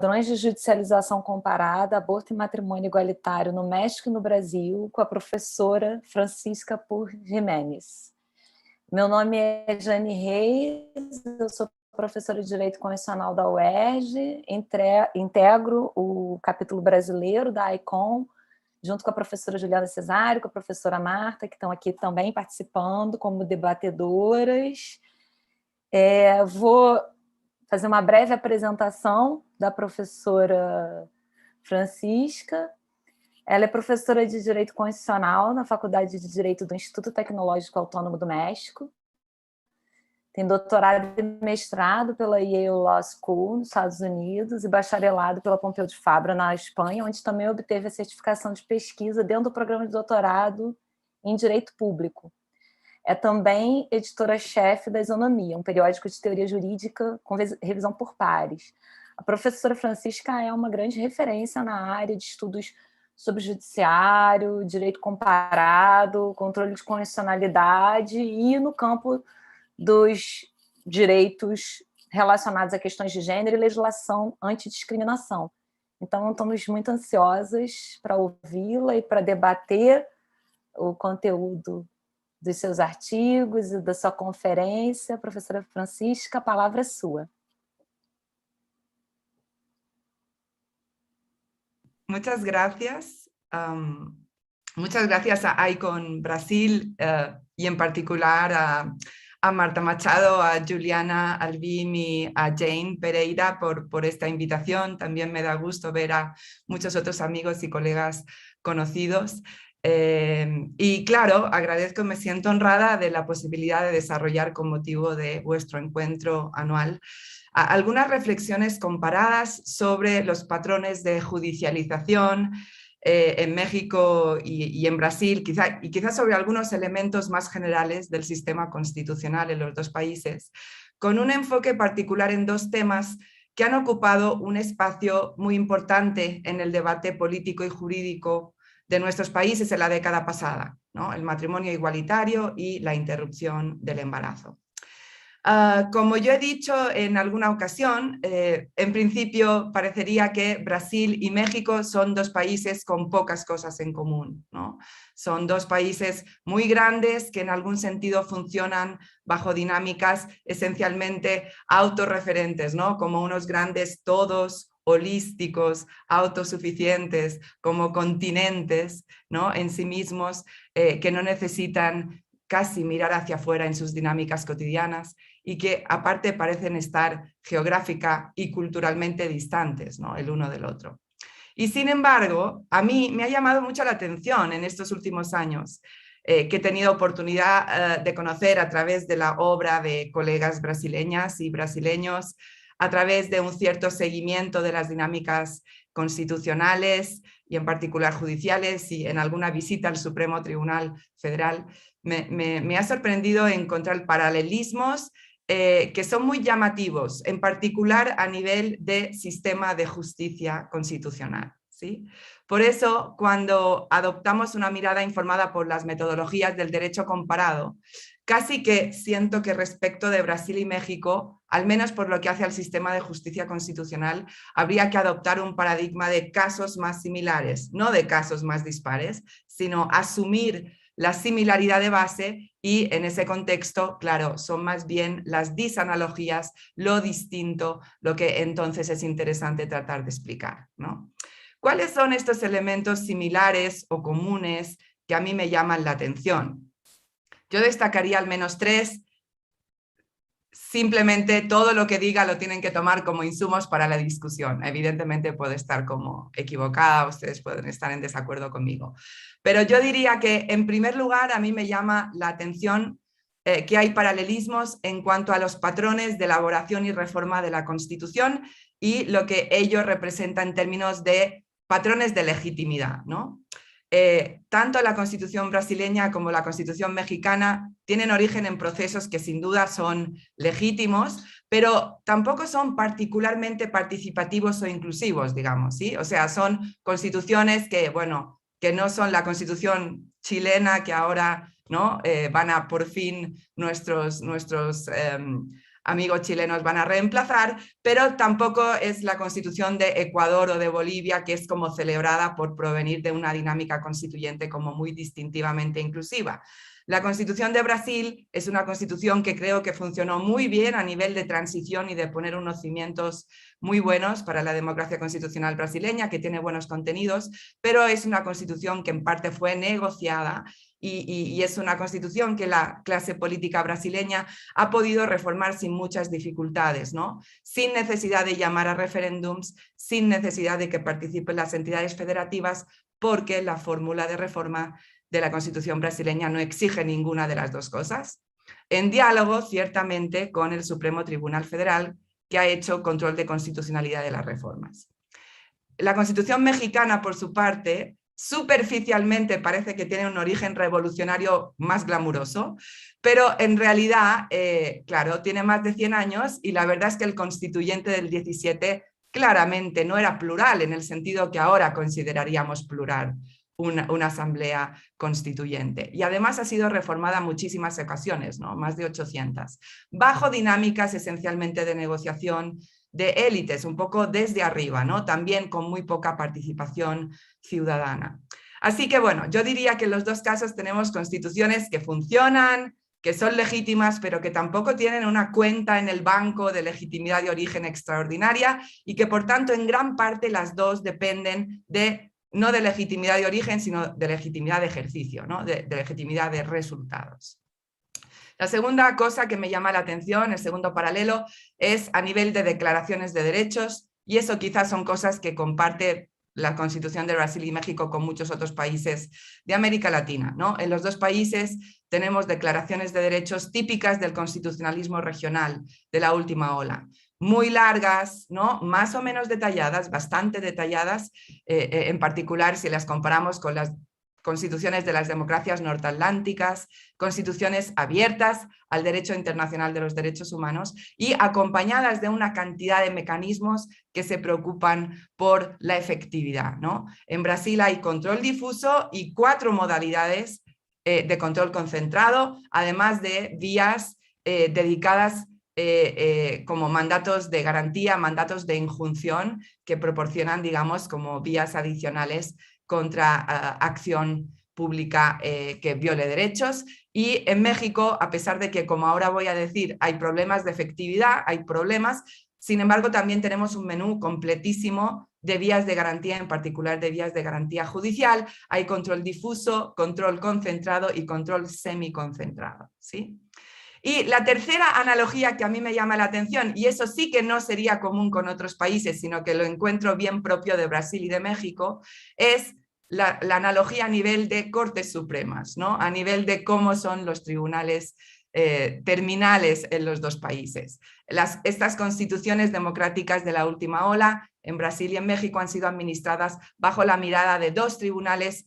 Padrões de Judicialização Comparada, Aborto e Matrimônio Igualitário no México e no Brasil, com a professora Francisca Pur Jiménez. Meu nome é Jane Reis, eu sou professora de Direito Constitucional da UERJ, integro o capítulo brasileiro da ICOM, junto com a professora Juliana Cesário, com a professora Marta, que estão aqui também participando como debatedoras. Vou fazer uma breve apresentação da professora Francisca. Ela é professora de Direito Constitucional na Faculdade de Direito do Instituto Tecnológico Autônomo do México. Tem doutorado e mestrado pela Yale Law School, nos Estados Unidos, e bacharelado pela Pompeu de Fabra, na Espanha, onde também obteve a certificação de pesquisa dentro do programa de doutorado em Direito Público. É também editora-chefe da Isonomia, um periódico de teoria jurídica com revisão por pares. A professora Francisca é uma grande referência na área de estudos sobre judiciário, direito comparado, controle de constitucionalidade e no campo dos direitos relacionados a questões de gênero e legislação antidiscriminação. Então, estamos muito ansiosas para ouvi-la e para debater o conteúdo dos seus artigos e da sua conferência. Professora Francisca, a palavra é sua. Muchas gracias. Muchas gracias a ICON Brasil y en particular a Marta Machado, a Juliana Albim y a Jane Pereira por esta invitación. También me da gusto ver a muchos otros amigos y colegas conocidos. Y claro, agradezco, me siento honrada de la posibilidad de desarrollar con motivo de vuestro encuentro anual algunas reflexiones comparadas sobre los patrones de judicialización en México y en Brasil, quizás sobre algunos elementos más generales del sistema constitucional en los dos países, con un enfoque particular en dos temas que han ocupado un espacio muy importante en el debate político y jurídico de nuestros países en la década pasada, ¿no? El matrimonio igualitario y la interrupción del embarazo. Como yo he dicho en alguna ocasión, en principio parecería que Brasil y México son dos países con pocas cosas en común, ¿no? Son dos países muy grandes que en algún sentido funcionan bajo dinámicas esencialmente autorreferentes, ¿no? Como unos grandes todos holísticos, autosuficientes, como continentes, ¿no? En sí mismos, que no necesitan casi mirar hacia afuera en sus dinámicas cotidianas y que aparte parecen estar geográfica y culturalmente distantes, ¿no? El uno del otro. Y sin embargo, a mí me ha llamado mucho la atención en estos últimos años que he tenido oportunidad de conocer a través de la obra de colegas brasileñas y brasileños, a través de un cierto seguimiento de las dinámicas constitucionales y en particular judiciales y en alguna visita al Supremo Tribunal Federal, me ha sorprendido encontrar paralelismos que son muy llamativos, en particular a nivel de sistema de justicia constitucional, ¿sí? Por eso, cuando adoptamos una mirada informada por las metodologías del derecho comparado, casi que siento que respecto de Brasil y México, al menos por lo que hace al sistema de justicia constitucional, habría que adoptar un paradigma de casos más similares, no de casos más dispares, sino asumir la similaridad de base y en ese contexto, claro, son más bien las disanalogías, lo distinto, lo que entonces es interesante tratar de explicar, ¿no? ¿Cuáles son estos elementos similares o comunes que a mí me llaman la atención? Yo destacaría al menos tres. Simplemente todo lo que diga lo tienen que tomar como insumos para la discusión. Evidentemente puedo estar como equivocada, ustedes pueden estar en desacuerdo conmigo. Pero yo diría que en primer lugar a mí me llama la atención que hay paralelismos en cuanto a los patrones de elaboración y reforma de la Constitución y lo que ello representa en términos de patrones de legitimidad, ¿no? Tanto la Constitución brasileña como la Constitución mexicana tienen origen en procesos que sin duda son legítimos, pero tampoco son particularmente participativos o inclusivos, digamos, ¿sí? O sea, son constituciones que, bueno, que no son la Constitución chilena que ahora, ¿no? Van a por fin nuestros amigos chilenos van a reemplazar, pero tampoco es la constitución de Ecuador o de Bolivia, que es como celebrada por provenir de una dinámica constituyente como muy distintivamente inclusiva. La Constitución de Brasil es una constitución que creo que funcionó muy bien a nivel de transición y de poner unos cimientos muy buenos para la democracia constitucional brasileña, que tiene buenos contenidos, pero es una constitución que en parte fue negociada y es una constitución que la clase política brasileña ha podido reformar sin muchas dificultades, ¿no? Sin necesidad de llamar a referéndums, sin necesidad de que participen las entidades federativas, porque la fórmula de reforma de la Constitución brasileña no exige ninguna de las dos cosas, en diálogo ciertamente con el Supremo Tribunal Federal, que ha hecho control de constitucionalidad de las reformas. La Constitución mexicana, por su parte, superficialmente parece que tiene un origen revolucionario más glamuroso, pero en realidad, claro, tiene más de 100 años y la verdad es que el constituyente del 17 claramente no era plural en el sentido que ahora consideraríamos plural una asamblea constituyente. Y además ha sido reformada muchísimas ocasiones, ¿no? Más de 800, bajo dinámicas esencialmente de negociación de élites, un poco desde arriba, ¿no? También con muy poca participación ciudadana. Así que bueno, yo diría que en los dos casos tenemos constituciones que funcionan, que son legítimas, pero que tampoco tienen una cuenta en el banco de legitimidad de origen extraordinaria y que por tanto en gran parte las dos dependen de no de legitimidad de origen, sino de legitimidad de ejercicio, ¿no? de legitimidad de resultados. La segunda cosa que me llama la atención, el segundo paralelo, es a nivel de declaraciones de derechos, y eso quizás son cosas que comparte la Constitución de Brasil y México con muchos otros países de América Latina, ¿no? En los dos países tenemos declaraciones de derechos típicas del constitucionalismo regional de la última ola, muy largas, ¿no? Más o menos detalladas, bastante detalladas, en particular si las comparamos con las constituciones de las democracias norteatlánticas, constituciones abiertas al derecho internacional de los derechos humanos y acompañadas de una cantidad de mecanismos que se preocupan por la efectividad, ¿no? En Brasil hay control difuso y 4 modalidades de control concentrado, además de vías dedicadas como mandatos de garantía, mandatos de injunción que proporcionan, digamos, como vías adicionales contra acción pública que viole derechos. Y en México, a pesar de que, como ahora voy a decir, hay problemas de efectividad, hay problemas, sin embargo también tenemos un menú completísimo de vías de garantía, en particular de vías de garantía judicial. Hay control difuso, control concentrado y control semiconcentrado, ¿sí? Y la tercera analogía que a mí me llama la atención, y eso sí que no sería común con otros países, sino que lo encuentro bien propio de Brasil y de México, es la analogía a nivel de Cortes Supremas, ¿no? A nivel de cómo son los tribunales terminales en los dos países. Estas constituciones democráticas de la última ola en Brasil y en México han sido administradas bajo la mirada de 2 tribunales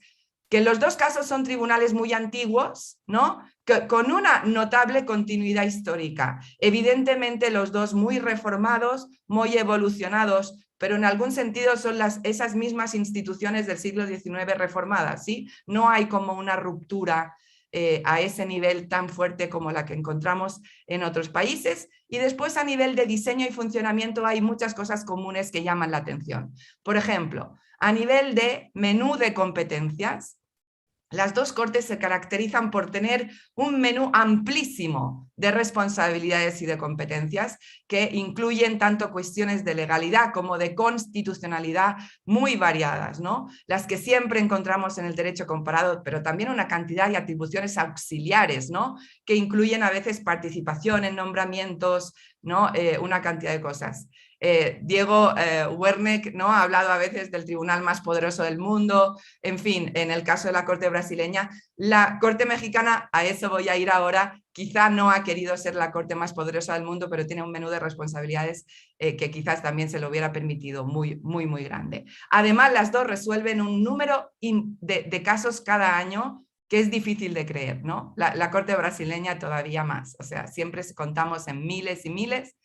que en los 2 casos son tribunales muy antiguos, ¿no? Con una notable continuidad histórica. Evidentemente los 2 muy reformados, muy evolucionados, pero en algún sentido son esas mismas instituciones del siglo XIX reformadas, ¿sí? No hay como una ruptura a ese nivel tan fuerte como la que encontramos en otros países. Y después a nivel de diseño y funcionamiento hay muchas cosas comunes que llaman la atención. Por ejemplo, a nivel de menú de competencias, las 2 cortes se caracterizan por tener un menú amplísimo de responsabilidades y de competencias que incluyen tanto cuestiones de legalidad como de constitucionalidad muy variadas, ¿no? Las que siempre encontramos en el derecho comparado, pero también una cantidad de atribuciones auxiliares, ¿no? Que incluyen a veces participación en nombramientos, ¿no? Una cantidad de cosas. Diego Werneck, ¿no? Ha hablado a veces del tribunal más poderoso del mundo. En fin, en el caso de la Corte brasileña, la Corte mexicana, a eso voy a ir ahora, quizá no ha querido ser la Corte más poderosa del mundo, pero tiene un menú de responsabilidades que quizás también se lo hubiera permitido muy, muy, muy grande. Además, las 2 resuelven un número de casos cada año que es difícil de creer, ¿no? La Corte brasileña todavía más, o sea, siempre contamos en miles y miles,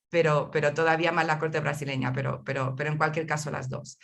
pero todavía más la Corte brasileña, pero en cualquier caso las 2.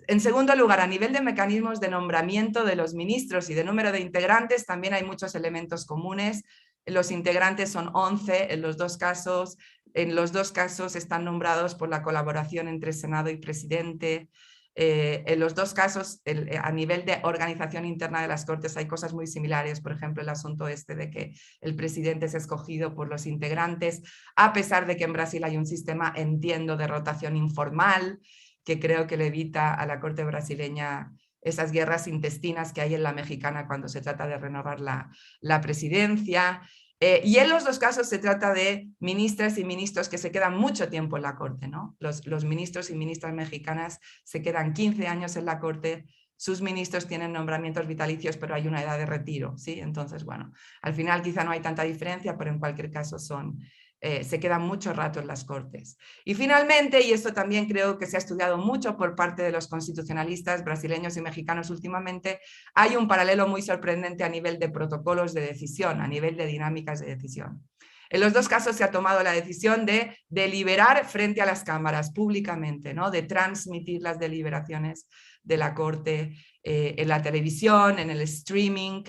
En segundo lugar, a nivel de mecanismos de nombramiento de los ministros y de número de integrantes, también hay muchos elementos comunes. los integrantes son 11 en los dos casos. En los dos casos están nombrados por la colaboración entre Senado y Presidente. En los dos casos, a nivel de organización interna de las Cortes, hay cosas muy similares. Por ejemplo, el asunto este de que el presidente es escogido por los integrantes, a pesar de que en Brasil hay un sistema, entiendo, de rotación informal, que creo que le evita a la Corte brasileña esas guerras intestinas que hay en la mexicana cuando se trata de renovar la presidencia. Y en los dos casos se trata de ministras y ministros que se quedan mucho tiempo en la Corte, ¿no? Los ministros y ministras mexicanas se quedan 15 años en la Corte, sus ministros tienen nombramientos vitalicios, pero hay una edad de retiro, ¿sí? Entonces, bueno, al final quizá no hay tanta diferencia, pero en cualquier caso se quedan mucho rato en las Cortes. Y finalmente, y esto también creo que se ha estudiado mucho por parte de los constitucionalistas brasileños y mexicanos últimamente, hay un paralelo muy sorprendente a nivel de protocolos de decisión, a nivel de dinámicas de decisión. En los dos casos se ha tomado la decisión de deliberar frente a las cámaras públicamente, ¿no? De transmitir las deliberaciones de la Corte en la televisión, en el streaming.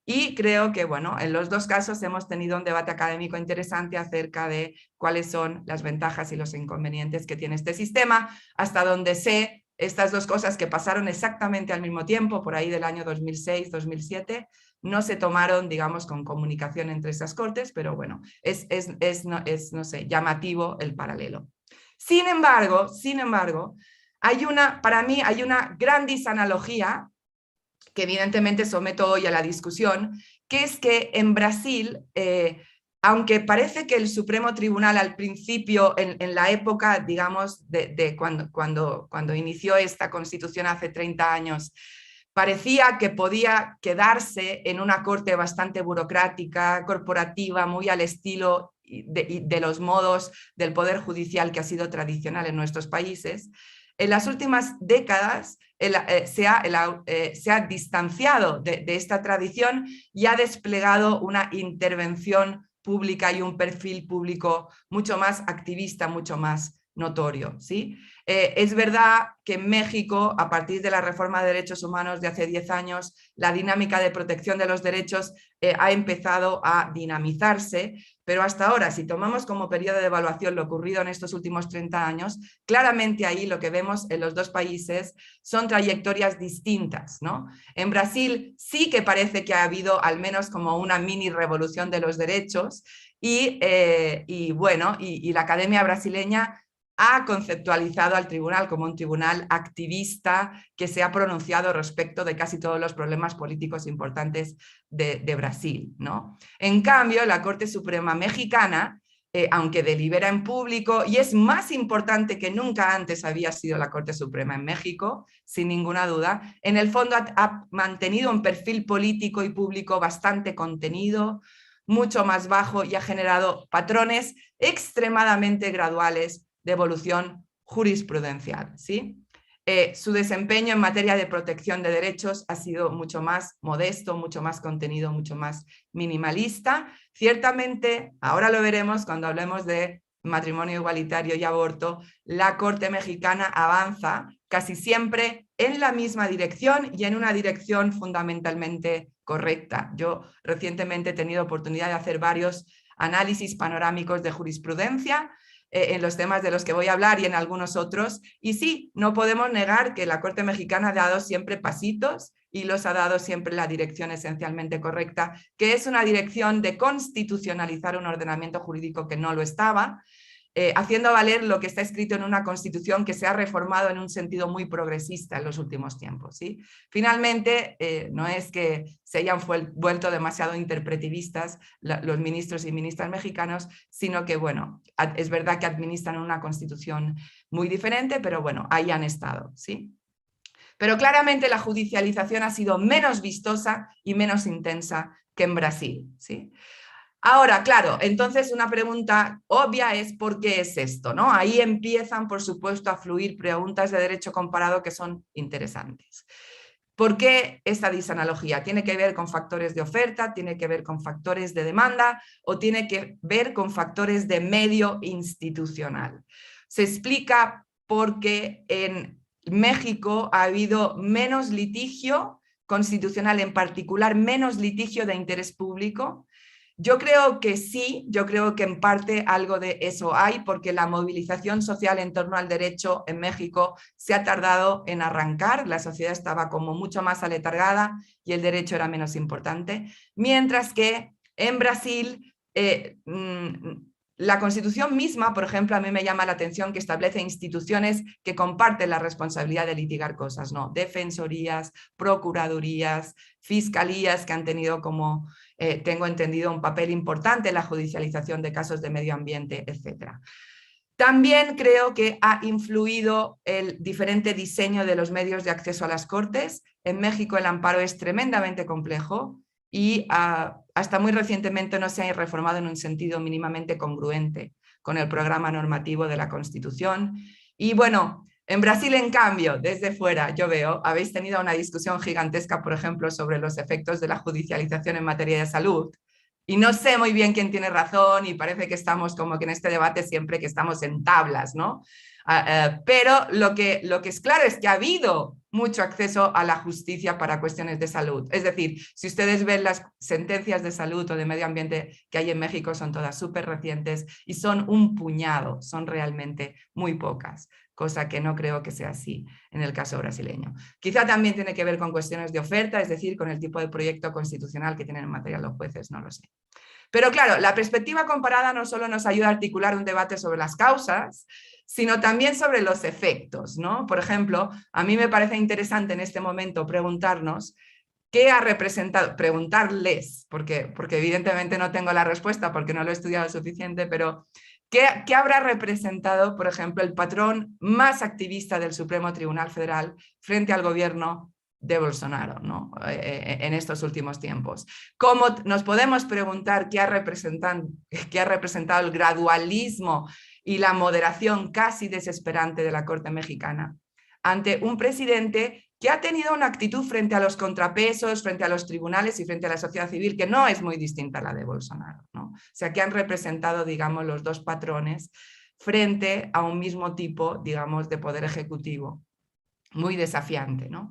Y creo que, bueno, en los dos casos hemos tenido un debate académico interesante acerca de cuáles son las ventajas y los inconvenientes que tiene este sistema. Hasta donde sé, estas dos cosas que pasaron exactamente al mismo tiempo, por ahí del año 2006-2007, no se tomaron, digamos, con comunicación entre esas Cortes, pero bueno, no sé, llamativo el paralelo. Sin embargo, para mí hay una gran disanalogía que evidentemente someto hoy a la discusión, que es que en Brasil, aunque parece que el Supremo Tribunal al principio, en la época, digamos, de cuando inició esta Constitución hace 30 años, parecía que podía quedarse en una corte bastante burocrática, corporativa, muy al estilo de los modos del Poder Judicial que ha sido tradicional en nuestros países. En las últimas décadas se ha distanciado de esta tradición y ha desplegado una intervención pública y un perfil público mucho más activista, mucho más notorio, ¿sí? Es verdad que en México, a partir de la reforma de derechos humanos de hace 10 años, la dinámica de protección de los derechos ha empezado a dinamizarse, pero hasta ahora, si tomamos como periodo de evaluación lo ocurrido en estos últimos 30 años, claramente ahí lo que vemos en los dos países son trayectorias distintas, ¿no? En Brasil sí que parece que ha habido al menos como una mini revolución de los derechos y la Academia Brasileña ha conceptualizado al tribunal como un tribunal activista que se ha pronunciado respecto de casi todos los problemas políticos importantes de Brasil, ¿no? En cambio, la Corte Suprema Mexicana, aunque delibera en público, y es más importante que nunca antes había sido la Corte Suprema en México, sin ninguna duda, en el fondo ha mantenido un perfil político y público bastante contenido, mucho más bajo, y ha generado patrones extremadamente graduales de evolución jurisprudencial, ¿sí? Su desempeño en materia de protección de derechos ha sido mucho más modesto, mucho más contenido, mucho más minimalista. Ciertamente, ahora lo veremos cuando hablemos de matrimonio igualitario y aborto, la Corte Mexicana avanza casi siempre en la misma dirección y en una dirección fundamentalmente correcta. Yo recientemente he tenido oportunidad de hacer varios análisis panorámicos de jurisprudencia en los temas de los que voy a hablar y en algunos otros. Y sí, no podemos negar que la Corte Mexicana ha dado siempre pasitos y los ha dado siempre en la dirección esencialmente correcta, que es una dirección de constitucionalizar un ordenamiento jurídico que no lo estaba, haciendo valer lo que está escrito en una Constitución que se ha reformado en un sentido muy progresista en los últimos tiempos, ¿sí? Finalmente, no es que se hayan vuelto demasiado interpretivistas los ministros y ministras mexicanos, sino que, bueno, es verdad que administran una Constitución muy diferente, pero bueno, ahí han estado, ¿sí? Pero claramente la judicialización ha sido menos vistosa y menos intensa que en Brasil, ¿sí? Ahora, claro, entonces una pregunta obvia es ¿por qué es esto? ¿No? Ahí empiezan, por supuesto, a fluir preguntas de derecho comparado que son interesantes. ¿Por qué esta disanalogía? ¿Tiene que ver con factores de oferta? ¿Tiene que ver con factores de demanda? ¿O tiene que ver con factores de medio institucional? Se explica porque en México ha habido menos litigio constitucional, en particular menos litigio de interés público, Yo creo que sí, yo creo que en parte algo de eso hay, porque la movilización social en torno al derecho en México se ha tardado en arrancar, la sociedad estaba como mucho más aletargada y el derecho era menos importante, mientras que en Brasil la Constitución misma, por ejemplo, a mí me llama la atención que establece instituciones que comparten la responsabilidad de litigar cosas, ¿no? Defensorías, procuradurías, fiscalías que han tenido como... tengo entendido, un papel importante en la judicialización de casos de medio ambiente, etc. También creo que ha influido el diferente diseño de los medios de acceso a las cortes. En México el amparo es tremendamente complejo y hasta muy recientemente no se ha reformado en un sentido mínimamente congruente con el programa normativo de la Constitución. Y bueno, en Brasil, en cambio, desde fuera, yo veo, habéis tenido una discusión gigantesca, por ejemplo, sobre los efectos de la judicialización en materia de salud. Y no sé muy bien quién tiene razón y parece que estamos como que en este debate siempre que estamos en tablas, ¿no? Pero lo que es claro es que ha habido mucho acceso a la justicia para cuestiones de salud. Es decir, si ustedes ven las sentencias de salud o de medio ambiente que hay en México, son todas súper recientes y son un puñado, son realmente muy pocas, cosa que no creo que sea así en el caso brasileño. Quizá también tiene que ver con cuestiones de oferta, es decir, con el tipo de proyecto constitucional que tienen en materia los jueces, no lo sé. Pero claro, la perspectiva comparada no solo nos ayuda a articular un debate sobre las causas, sino también sobre los efectos, ¿no? Por ejemplo, a mí me parece interesante en este momento preguntarnos qué ha representado, preguntarles, porque evidentemente no tengo la respuesta porque no lo he estudiado suficiente, pero ¿qué habrá representado, por ejemplo, el patrón más activista del Supremo Tribunal Federal frente al gobierno de Bolsonaro, ¿no? En estos últimos tiempos? ¿Cómo nos podemos preguntar qué ha representado el gradualismo y la moderación casi desesperante de la Corte mexicana ante un presidente que ha tenido una actitud frente a los contrapesos, frente a los tribunales y frente a la sociedad civil que no es muy distinta a la de Bolsonaro, ¿no? O sea, que han representado, digamos, los dos patrones frente a un mismo tipo, digamos, de poder ejecutivo muy desafiante, ¿no?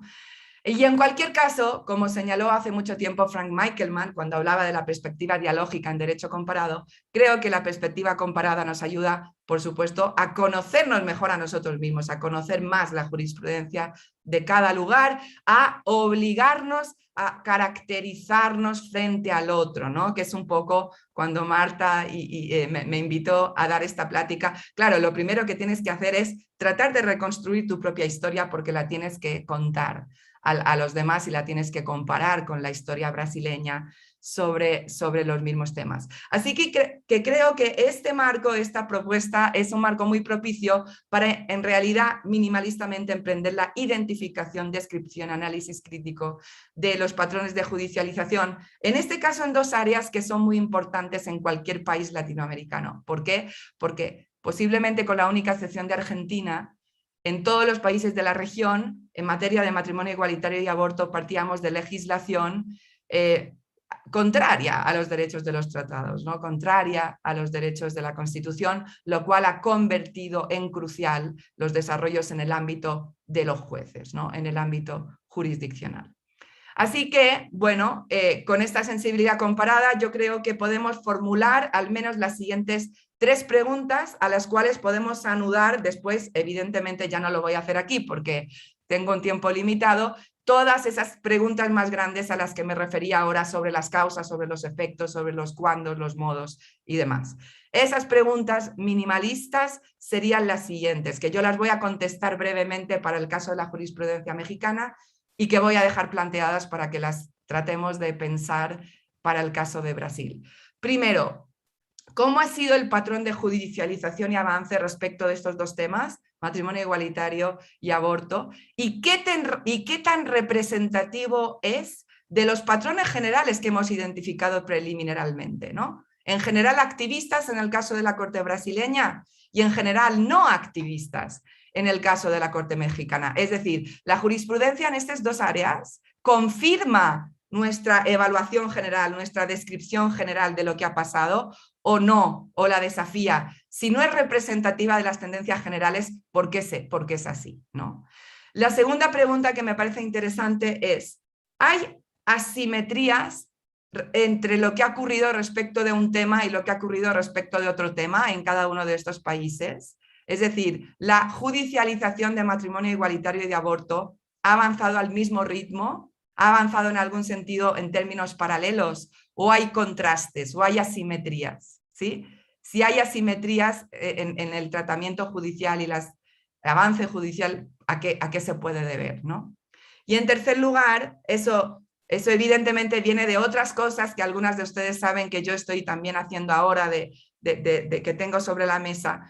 Y en cualquier caso, como señaló hace mucho tiempo Frank Michelman cuando hablaba de la perspectiva dialógica en derecho comparado, creo que la perspectiva comparada nos ayuda, por supuesto, a conocernos mejor a nosotros mismos, a conocer más la jurisprudencia de cada lugar, a obligarnos a caracterizarnos frente al otro, ¿no? Que es un poco cuando Marta me invitó a dar esta plática. Claro, lo primero que tienes que hacer es tratar de reconstruir tu propia historia porque la tienes que contar a los demás y la tienes que comparar con la historia brasileña sobre los mismos temas. Así que creo que este marco, esta propuesta, es un marco muy propicio para, en realidad, minimalistamente emprender la identificación, descripción, análisis crítico de los patrones de judicialización, en este caso en dos áreas que son muy importantes en cualquier país latinoamericano. ¿Por qué? Porque posiblemente con la única excepción de Argentina, en todos los países de la región, en materia de matrimonio igualitario y aborto, partíamos de legislación contraria a los derechos de los tratados, ¿no? Contraria a los derechos de la Constitución, lo cual ha convertido en crucial los desarrollos en el ámbito de los jueces, ¿no? En el ámbito jurisdiccional. Así que, bueno, con esta sensibilidad comparada, yo creo que podemos formular al menos las siguientes 3 preguntas a las cuales podemos anudar después. Evidentemente ya no lo voy a hacer aquí porque tengo un tiempo limitado, todas esas preguntas más grandes a las que me refería ahora sobre las causas, sobre los efectos, sobre los cuándos, los modos y demás. Esas preguntas minimalistas serían las siguientes, que yo las voy a contestar brevemente para el caso de la jurisprudencia mexicana y que voy a dejar planteadas para que las tratemos de pensar para el caso de Brasil. Primero, ¿cómo ha sido el patrón de judicialización y avance respecto de estos dos temas, matrimonio igualitario y aborto? ¿Y qué tan representativo es de los patrones generales que hemos identificado preliminarmente, ¿no? En general activistas en el caso de la Corte brasileña y en general no activistas en el caso de la Corte mexicana. Es decir, la jurisprudencia en estas dos áreas confirma nuestra evaluación general, nuestra descripción general de lo que ha pasado, o no, o la desafía. Si no es representativa de las tendencias generales, ¿por qué es así, ¿no? La segunda pregunta que me parece interesante es, ¿hay asimetrías entre lo que ha ocurrido respecto de un tema y lo que ha ocurrido respecto de otro tema en cada uno de estos países. Es decir, la judicialización de matrimonio igualitario y de aborto ha avanzado al mismo ritmo, ha avanzado en algún sentido en términos paralelos, o hay contrastes, o hay asimetrías, ¿sí? Si hay asimetrías en el tratamiento judicial y el avance judicial, ¿a qué se puede deber, ¿no? Y en tercer lugar, eso evidentemente viene de otras cosas que algunas de ustedes saben que yo estoy también haciendo ahora, de que tengo sobre la mesa.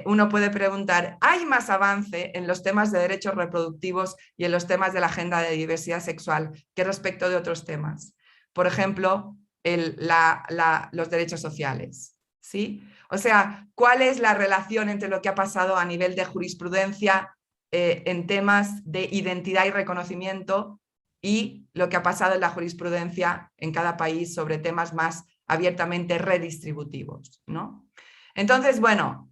Uno puede preguntar, ¿hay más avance en los temas de derechos reproductivos y en los temas de la agenda de diversidad sexual que respecto de otros temas? Por ejemplo, los derechos sociales, ¿sí? O sea, ¿cuál es la relación entre lo que ha pasado a nivel de jurisprudencia en temas de identidad y reconocimiento y lo que ha pasado en la jurisprudencia en cada país sobre temas más abiertamente redistributivos, ¿no? Entonces, bueno,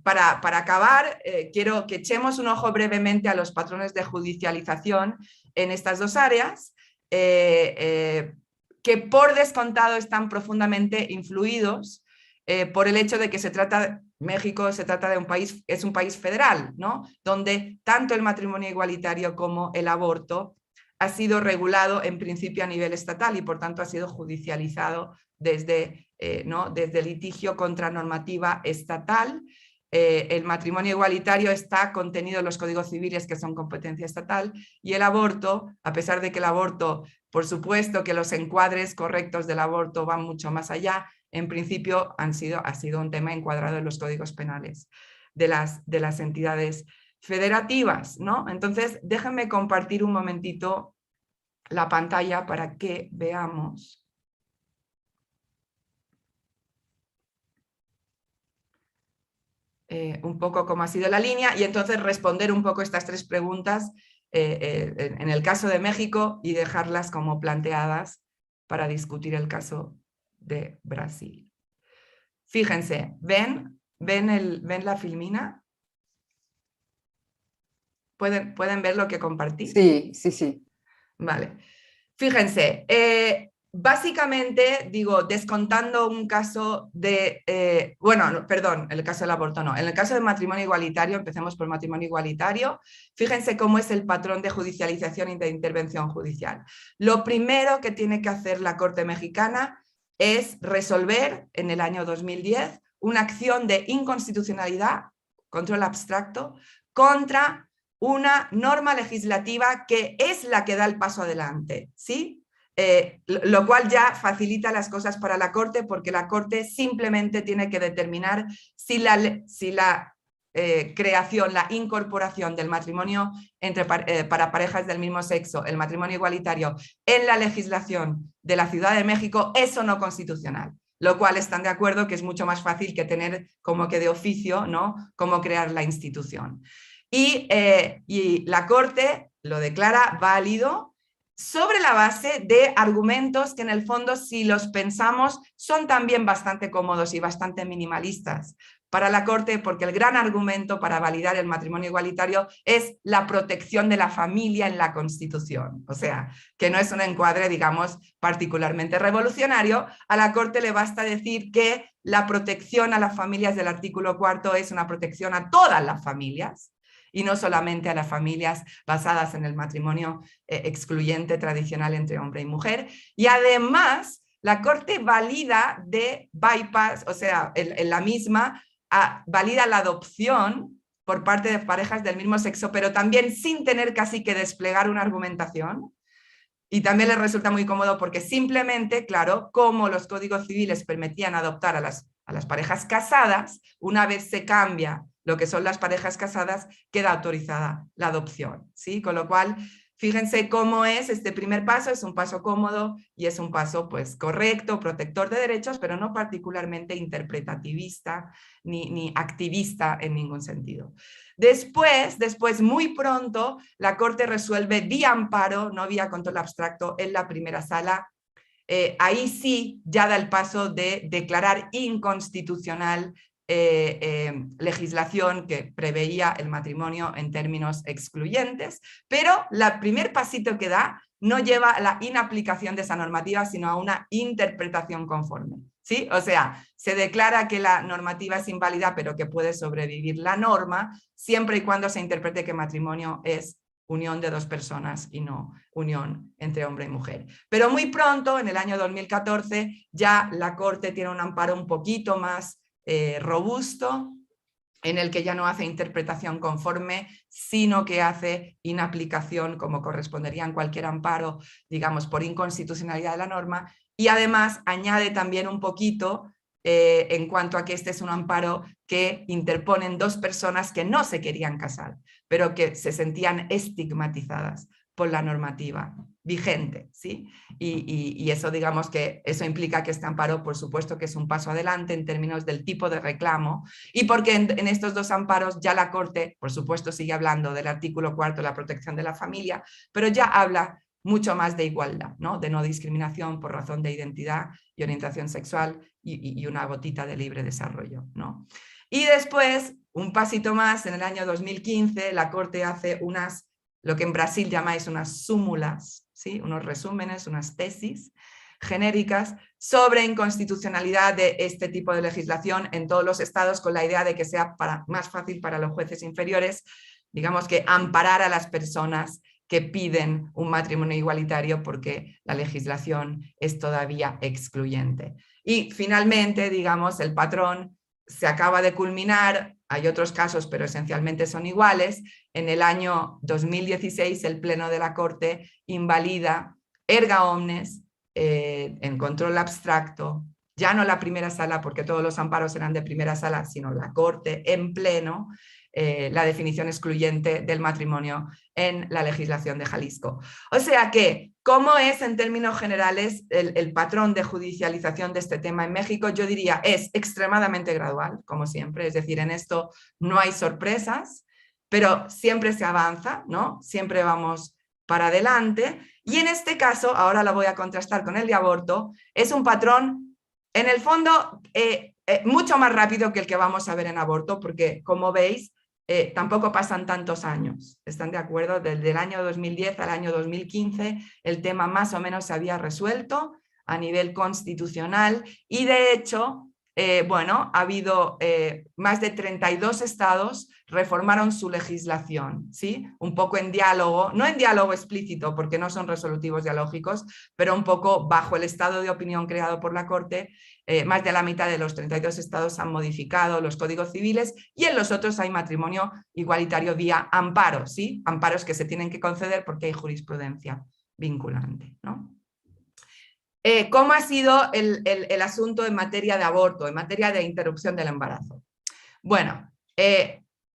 para acabar, quiero que echemos un ojo brevemente a los patrones de judicialización en estas dos áreas, que por descontado están profundamente influidos por el hecho de que México se trata de un país, es un país federal, ¿no? Donde tanto el matrimonio igualitario como el aborto ha sido regulado en principio a nivel estatal y por tanto ha sido judicializado desde litigio contra normativa estatal. El matrimonio igualitario está contenido en los códigos civiles que son competencia estatal, y el aborto, a pesar de que el aborto, por supuesto que los encuadres correctos del aborto van mucho más allá, en principio ha sido un tema encuadrado en los códigos penales de las entidades federativas, ¿no? Entonces, déjenme compartir un momentito la pantalla para que veamos. Un poco cómo ha sido la línea y entonces responder un poco estas tres preguntas en el caso de México y dejarlas como planteadas para discutir el caso de Brasil. Fíjense, ¿ven la filmina? ¿Pueden ver lo que compartí? Sí, sí, sí. Vale. Fíjense, básicamente, digo, descontando un caso de, el caso del aborto no, en el caso del matrimonio igualitario, empecemos por matrimonio igualitario, fíjense cómo es el patrón de judicialización y de intervención judicial. Lo primero que tiene que hacer la Corte Mexicana es resolver en el año 2010 una acción de inconstitucionalidad, control abstracto, contra una norma legislativa que es la que da el paso adelante, ¿sí? Lo cual ya facilita las cosas para la Corte, porque la Corte simplemente tiene que determinar si la creación, la incorporación del matrimonio para parejas del mismo sexo, el matrimonio igualitario, en la legislación de la Ciudad de México es o no constitucional. Lo cual están de acuerdo que es mucho más fácil que tener como que de oficio, ¿no?, cómo crear la institución. Y la Corte lo declara válido sobre la base de argumentos que en el fondo, si los pensamos, son también bastante cómodos y bastante minimalistas para la Corte, porque el gran argumento para validar el matrimonio igualitario es la protección de la familia en la Constitución. O sea, que no es un encuadre, digamos, particularmente revolucionario. A la Corte le basta decir que la protección a las familias del artículo 4 es una protección a todas las familias, y no solamente a las familias basadas en el matrimonio excluyente tradicional entre hombre y mujer. Y además, la Corte valida de bypass, o sea, en la misma, valida la adopción por parte de parejas del mismo sexo, pero también sin tener casi que desplegar una argumentación. Y también les resulta muy cómodo porque simplemente, claro, como los códigos civiles permitían adoptar a las parejas casadas, una vez se cambia lo que son las parejas casadas, queda autorizada la adopción, ¿sí? Con lo cual, fíjense cómo es este primer paso, es un paso cómodo y es un paso pues correcto, protector de derechos, pero no particularmente interpretativista ni activista en ningún sentido. Después, muy pronto, la Corte resuelve vía amparo, no vía control abstracto, en la primera sala. Ahí sí ya da el paso de declarar inconstitucional legislación que preveía el matrimonio en términos excluyentes, pero el primer pasito que da no lleva a la inaplicación de esa normativa, sino a una interpretación conforme. ¿Sí? O sea, se declara que la normativa es inválida, pero que puede sobrevivir la norma, siempre y cuando se interprete que matrimonio es unión de dos personas y no unión entre hombre y mujer. Pero muy pronto, en el año 2014, ya la Corte tiene un amparo un poquito más robusto, en el que ya no hace interpretación conforme, sino que hace inaplicación, como correspondería en cualquier amparo, digamos, por inconstitucionalidad de la norma, y además añade también un poquito en cuanto a que este es un amparo que interponen dos personas que no se querían casar, pero que se sentían estigmatizadas por la normativa vigente, ¿sí? Y eso, digamos que eso implica que este amparo, por supuesto, que es un paso adelante en términos del tipo de reclamo, y porque en estos dos amparos ya la Corte, por supuesto, sigue hablando del artículo 4, la protección de la familia, pero ya habla mucho más de igualdad, ¿no? De no discriminación por razón de identidad y orientación sexual y una gotita de libre desarrollo, ¿no? Y después, un pasito más, en el año 2015, la Corte hace lo que en Brasil llamáis unas súmulas, ¿sí? Unos resúmenes, unas tesis genéricas sobre inconstitucionalidad de este tipo de legislación en todos los estados, con la idea de que sea más fácil para los jueces inferiores, digamos, que amparar a las personas que piden un matrimonio igualitario porque la legislación es todavía excluyente. Y finalmente, digamos, el patrón se acaba de culminar, hay otros casos, pero esencialmente son iguales. En el año 2016, el Pleno de la Corte invalida erga omnes, en control abstracto, ya no la primera sala, porque todos los amparos eran de primera sala, sino la Corte en pleno, la definición excluyente del matrimonio en la legislación de Jalisco. O sea que, ¿cómo es en términos generales el patrón de judicialización de este tema en México? Yo diría, es extremadamente gradual, como siempre, es decir, en esto no hay sorpresas, pero siempre se avanza, ¿no? Siempre vamos para adelante, y en este caso, ahora lo voy a contrastar con el de aborto, es un patrón, en el fondo, mucho más rápido que el que vamos a ver en aborto, porque, como veis, tampoco pasan tantos años, ¿están de acuerdo? Desde el año 2010 al año 2015 el tema más o menos se había resuelto a nivel constitucional, y de hecho, bueno, ha habido más de 32 estados reformaron su legislación, ¿sí? Un poco en diálogo, no en diálogo explícito porque no son resolutivos dialógicos, pero un poco bajo el estado de opinión creado por la Corte. Más de la mitad de los 32 estados han modificado los códigos civiles, y en los otros hay matrimonio igualitario vía amparo, ¿sí? Amparos que se tienen que conceder porque hay jurisprudencia vinculante, ¿no? ¿Cómo ha sido el asunto en materia de aborto, en materia de interrupción del embarazo? Bueno,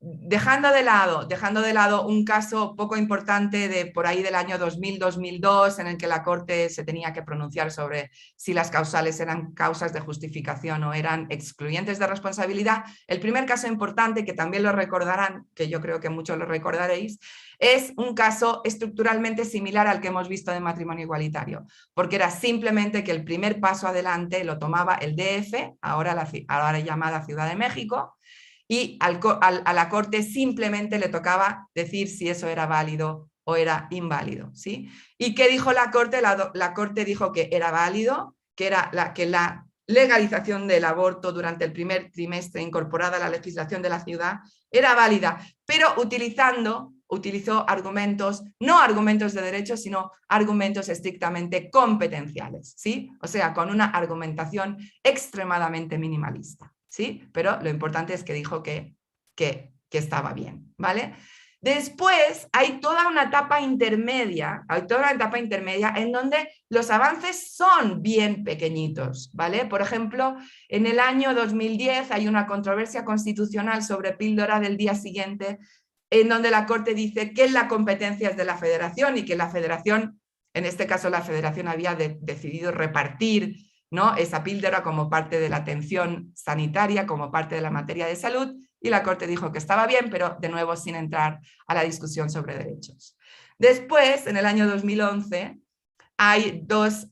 dejando de lado un caso poco importante de por ahí del año 2000-2002, en el que la Corte se tenía que pronunciar sobre si las causales eran causas de justificación o eran excluyentes de responsabilidad, el primer caso importante, que también lo recordarán, que yo creo que muchos lo recordaréis, es un caso estructuralmente similar al que hemos visto de matrimonio igualitario, porque era simplemente que el primer paso adelante lo tomaba el DF, ahora llamada Ciudad de México, y a la Corte simplemente le tocaba decir si eso era válido o era inválido, ¿sí? ¿Y qué dijo la Corte? La Corte dijo que era válido, que la legalización del aborto durante el primer trimestre incorporada a la legislación de la ciudad era válida, pero utilizó argumentos, no argumentos de derecho, sino argumentos estrictamente competenciales, ¿sí? O sea, con una argumentación extremadamente minimalista, ¿sí? Pero lo importante es que dijo que estaba bien, ¿vale? Después hay toda una etapa intermedia, en donde los avances son bien pequeñitos, ¿vale? Por ejemplo, en el año 2010 hay una controversia constitucional sobre píldora del día siguiente, en donde la Corte dice que la competencia es de la Federación y que la Federación, en este caso la Federación había decidido repartir, ¿no?, esa píldora como parte de la atención sanitaria, como parte de la materia de salud, y la Corte dijo que estaba bien, pero de nuevo sin entrar a la discusión sobre derechos. Después, en el año 2011, hay dos,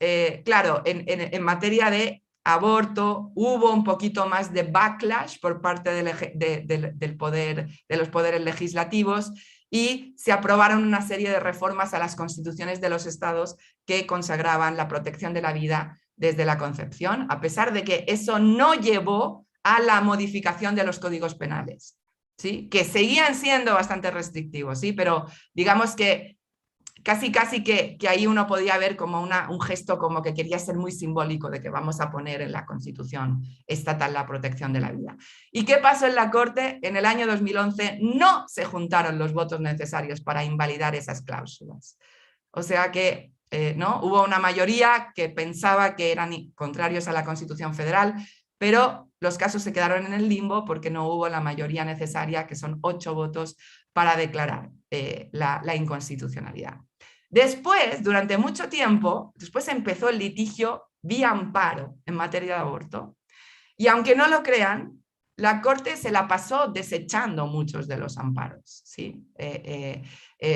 claro, en materia de aborto, hubo un poquito más de backlash por parte del poder, de los poderes legislativos, y se aprobaron una serie de reformas a las constituciones de los estados que consagraban la protección de la vida desde la concepción, a pesar de que eso no llevó a la modificación de los códigos penales, ¿sí? Que seguían siendo bastante restrictivos, ¿sí? Pero digamos que casi que ahí uno podía ver como un gesto como que quería ser muy simbólico de que vamos a poner en la Constitución estatal la protección de la vida. ¿Y qué pasó en la Corte? En el año 2011 no se juntaron los votos necesarios para invalidar esas cláusulas. O sea que ¿no? Hubo una mayoría que pensaba que eran contrarios a la Constitución Federal, pero los casos se quedaron en el limbo porque no hubo la mayoría necesaria, que son 8 votos, para declarar la inconstitucionalidad. Después, durante mucho tiempo, después empezó el litigio vía amparo en materia de aborto. Y aunque no lo crean, la Corte se la pasó desechando muchos de los amparos, ¿sí?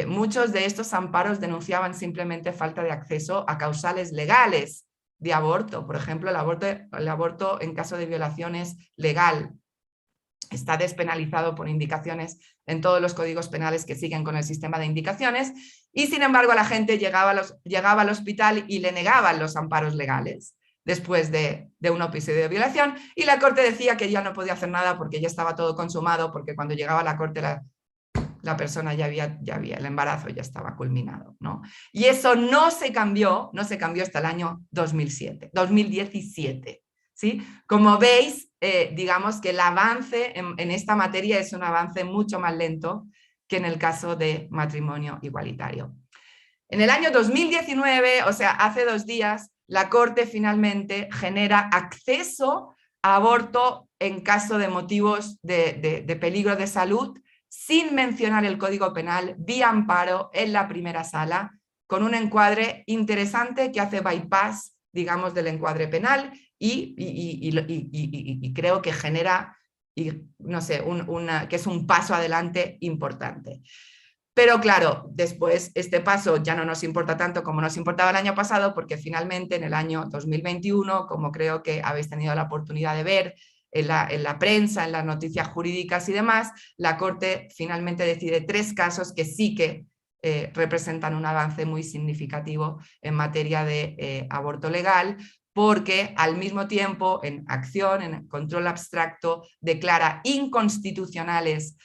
Muchos de estos amparos denunciaban simplemente falta de acceso a causales legales de aborto. Por ejemplo, el aborto en caso de violación es legal. Está despenalizado por indicaciones en todos los códigos penales que siguen con el sistema de indicaciones, y sin embargo la gente llegaba al hospital y le negaban los amparos legales después de un episodio de violación, y la Corte decía que ya no podía hacer nada porque ya estaba todo consumado, porque cuando llegaba a la Corte la persona ya había, el embarazo ya estaba culminado, ¿no? Y eso no se cambió hasta el año 2017. ¿Sí? Como veis, digamos que el avance en esta materia es un avance mucho más lento que en el caso de matrimonio igualitario. En el año 2019, o sea, hace 2 días, la Corte finalmente genera acceso a aborto en caso de motivos de peligro de salud, sin mencionar el Código Penal, vía amparo en la primera sala, con un encuadre interesante que hace bypass, digamos, del encuadre penal, y creo que genera, no sé, que es un paso adelante importante. Pero claro, después este paso ya no nos importa tanto como nos importaba el año pasado, porque finalmente en el año 2021, como creo que habéis tenido la oportunidad de ver en la prensa, en las noticias jurídicas y demás, la Corte finalmente decide 3 casos que sí que representan un avance muy significativo en materia de aborto legal, porque al mismo tiempo en acción, en control abstracto, declara inconstitucionales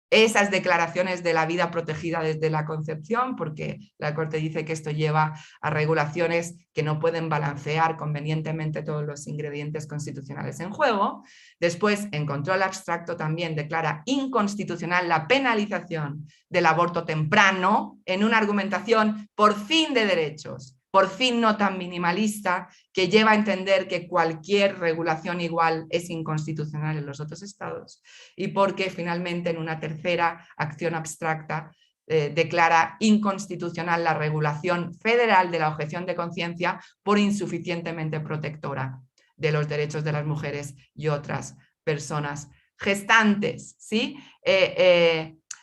esas declaraciones de la vida protegida desde la concepción, porque la Corte dice que esto lleva a regulaciones que no pueden balancear convenientemente todos los ingredientes constitucionales en juego. Después, en control abstracto, también declara inconstitucional la penalización del aborto temprano en una argumentación por fin de derechos, por fin no tan minimalista, que lleva a entender que cualquier regulación igual es inconstitucional en los otros estados, y porque finalmente en una tercera acción abstracta declara inconstitucional la regulación federal de la objeción de conciencia por insuficientemente protectora de los derechos de las mujeres y otras personas gestantes, ¿sí?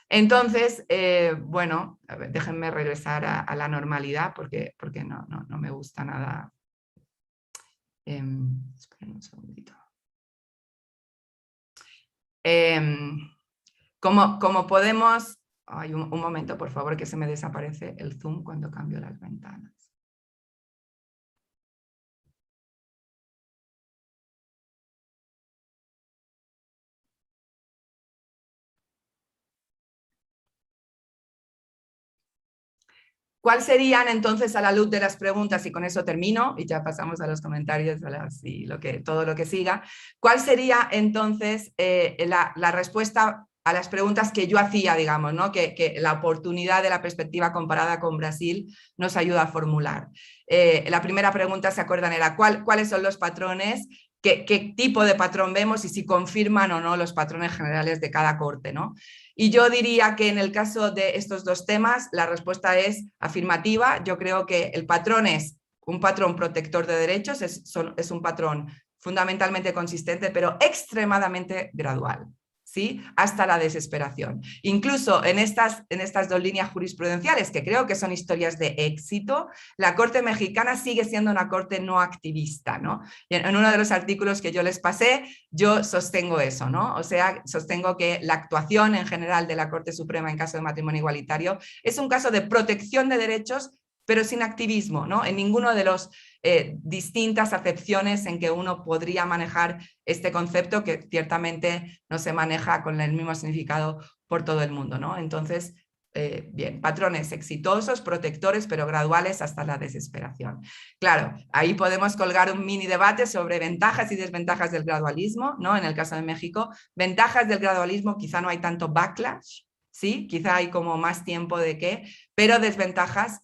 Entonces, bueno, a ver, déjenme regresar a la normalidad porque no me gusta nada. Esperen un segundito. Como podemos... Ay, un momento, por favor, que se me desaparece el zoom cuando cambio las ventanas. ¿Cuáles serían entonces, a la luz de las preguntas, y con eso termino y ya pasamos a los comentarios y todo lo que siga? ¿Cuál sería entonces la respuesta a las preguntas que yo hacía, digamos, ¿no? que la oportunidad de la perspectiva comparada con Brasil nos ayuda a formular? La primera pregunta, ¿se acuerdan? Era ¿cuáles son los patrones? ¿Qué tipo de patrón vemos y si confirman o no los patrones generales de cada corte, ¿no? Y yo diría que en el caso de estos 2 temas la respuesta es afirmativa. Yo creo que el patrón es un patrón protector de derechos, es un patrón fundamentalmente consistente, pero extremadamente gradual, ¿sí? Hasta la desesperación. Incluso en estas dos líneas jurisprudenciales, que creo que son historias de éxito, la Corte mexicana sigue siendo una corte no activista, ¿no? Y en uno de los artículos que yo les pasé, yo sostengo eso, ¿no? O sea, sostengo que la actuación en general de la Corte Suprema en caso de matrimonio igualitario es un caso de protección de derechos, pero sin activismo, ¿no? En ninguno de los distintas acepciones en que uno podría manejar este concepto, que ciertamente no se maneja con el mismo significado por todo el mundo, ¿no? Entonces, bien, patrones exitosos, protectores, pero graduales hasta la desesperación. Claro, ahí podemos colgar un mini debate sobre ventajas y desventajas del gradualismo, ¿no? En el caso de México, ventajas del gradualismo, quizá no hay tanto backlash, ¿sí? Quizá hay como más tiempo de qué, pero desventajas,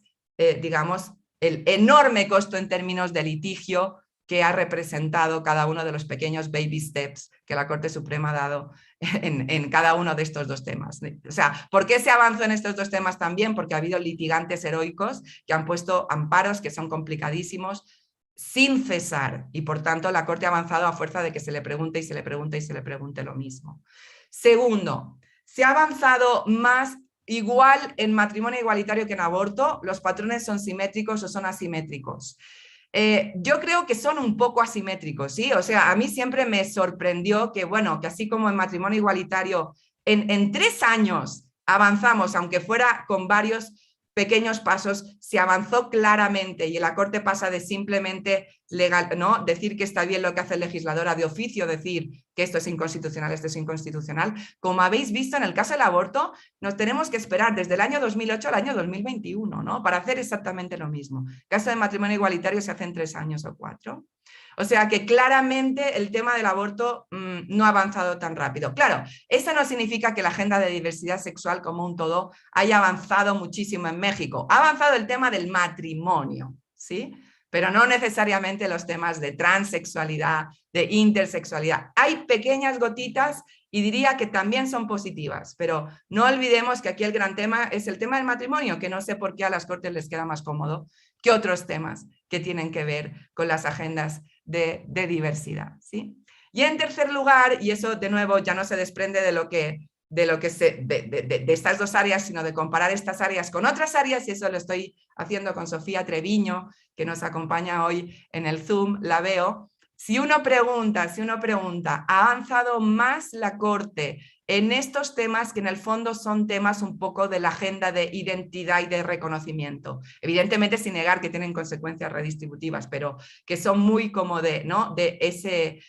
digamos, el enorme costo en términos de litigio que ha representado cada uno de los pequeños baby steps que la Corte Suprema ha dado en cada uno de estos dos temas. O sea, ¿por qué se avanzó en estos dos temas también? Porque ha habido litigantes heroicos que han puesto amparos que son complicadísimos sin cesar, y por tanto la Corte ha avanzado a fuerza de que se le pregunte y se le pregunte y se le pregunte lo mismo. Segundo, se ha avanzado más igual en matrimonio igualitario que en aborto. Los patrones son simétricos o son asimétricos. Yo creo que son un poco asimétricos, ¿sí? O sea, a mí siempre me sorprendió que, bueno, que así como en matrimonio igualitario, en 3 años avanzamos, aunque fuera con varios pequeños pasos, se avanzó claramente y la Corte pasa de simplemente legal, ¿no? Decir que está bien lo que hace el legislador, a de oficio decir que esto es inconstitucional. Como habéis visto en el caso del aborto, nos tenemos que esperar desde el año 2008 al año 2021, ¿no? Para hacer exactamente lo mismo. El caso de matrimonio igualitario se hace en 3 años o 4. O sea que claramente el tema del aborto no ha avanzado tan rápido. Claro, eso no significa que la agenda de diversidad sexual como un todo haya avanzado muchísimo en México. Ha avanzado el tema del matrimonio, ¿sí? Pero no necesariamente los temas de transexualidad, de intersexualidad. Hay pequeñas gotitas y diría que también son positivas, pero no olvidemos que aquí el gran tema es el tema del matrimonio, que no sé por qué a las Cortes les queda más cómodo que otros temas que tienen que ver con las agendas de diversidad, ¿sí? Y en tercer lugar, y eso de nuevo ya no se desprende de estas dos áreas, sino de comparar estas áreas con otras áreas, y eso lo estoy haciendo con Sofía Treviño, que nos acompaña hoy en el Zoom, la veo. Si uno pregunta, ¿ha avanzado más la Corte en estos temas que en el fondo son temas un poco de la agenda de identidad y de reconocimiento? Evidentemente sin negar que tienen consecuencias redistributivas, pero que son muy como ¿no? de ese...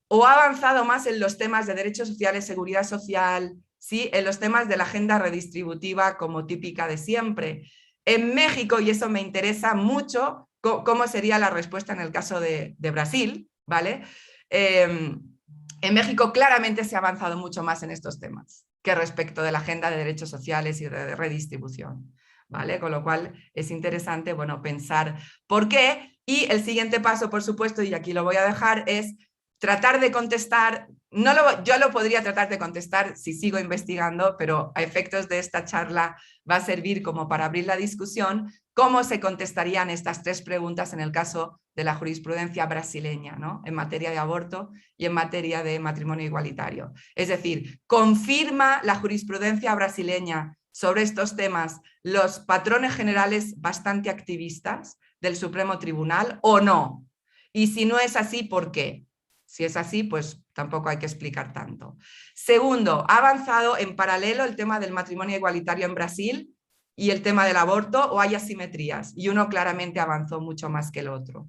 ¿O ha avanzado más en los temas de derechos sociales, seguridad social, ¿sí? En los temas de la agenda redistributiva como típica de siempre? En México, y eso me interesa mucho, cómo sería la respuesta en el caso de Brasil, ¿vale? En México claramente se ha avanzado mucho más en estos temas que respecto de la agenda de derechos sociales y de redistribución, ¿vale? Con lo cual es interesante, bueno, pensar por qué. Y el siguiente paso, por supuesto, y aquí lo voy a dejar, es tratar de contestar. Yo lo podría tratar de contestar si sigo investigando, pero a efectos de esta charla va a servir como para abrir la discusión, cómo se contestarían estas 3 preguntas en el caso de la jurisprudencia brasileña, ¿no? En materia de aborto y en materia de matrimonio igualitario. Es decir, ¿confirma la jurisprudencia brasileña sobre estos temas los patrones generales bastante activistas del Supremo Tribunal o no? Y si no es así, ¿por qué? Si es así, pues tampoco hay que explicar tanto. Segundo, ¿ha avanzado en paralelo el tema del matrimonio igualitario en Brasil y el tema del aborto, o hay asimetrías? Y uno claramente avanzó mucho más que el otro.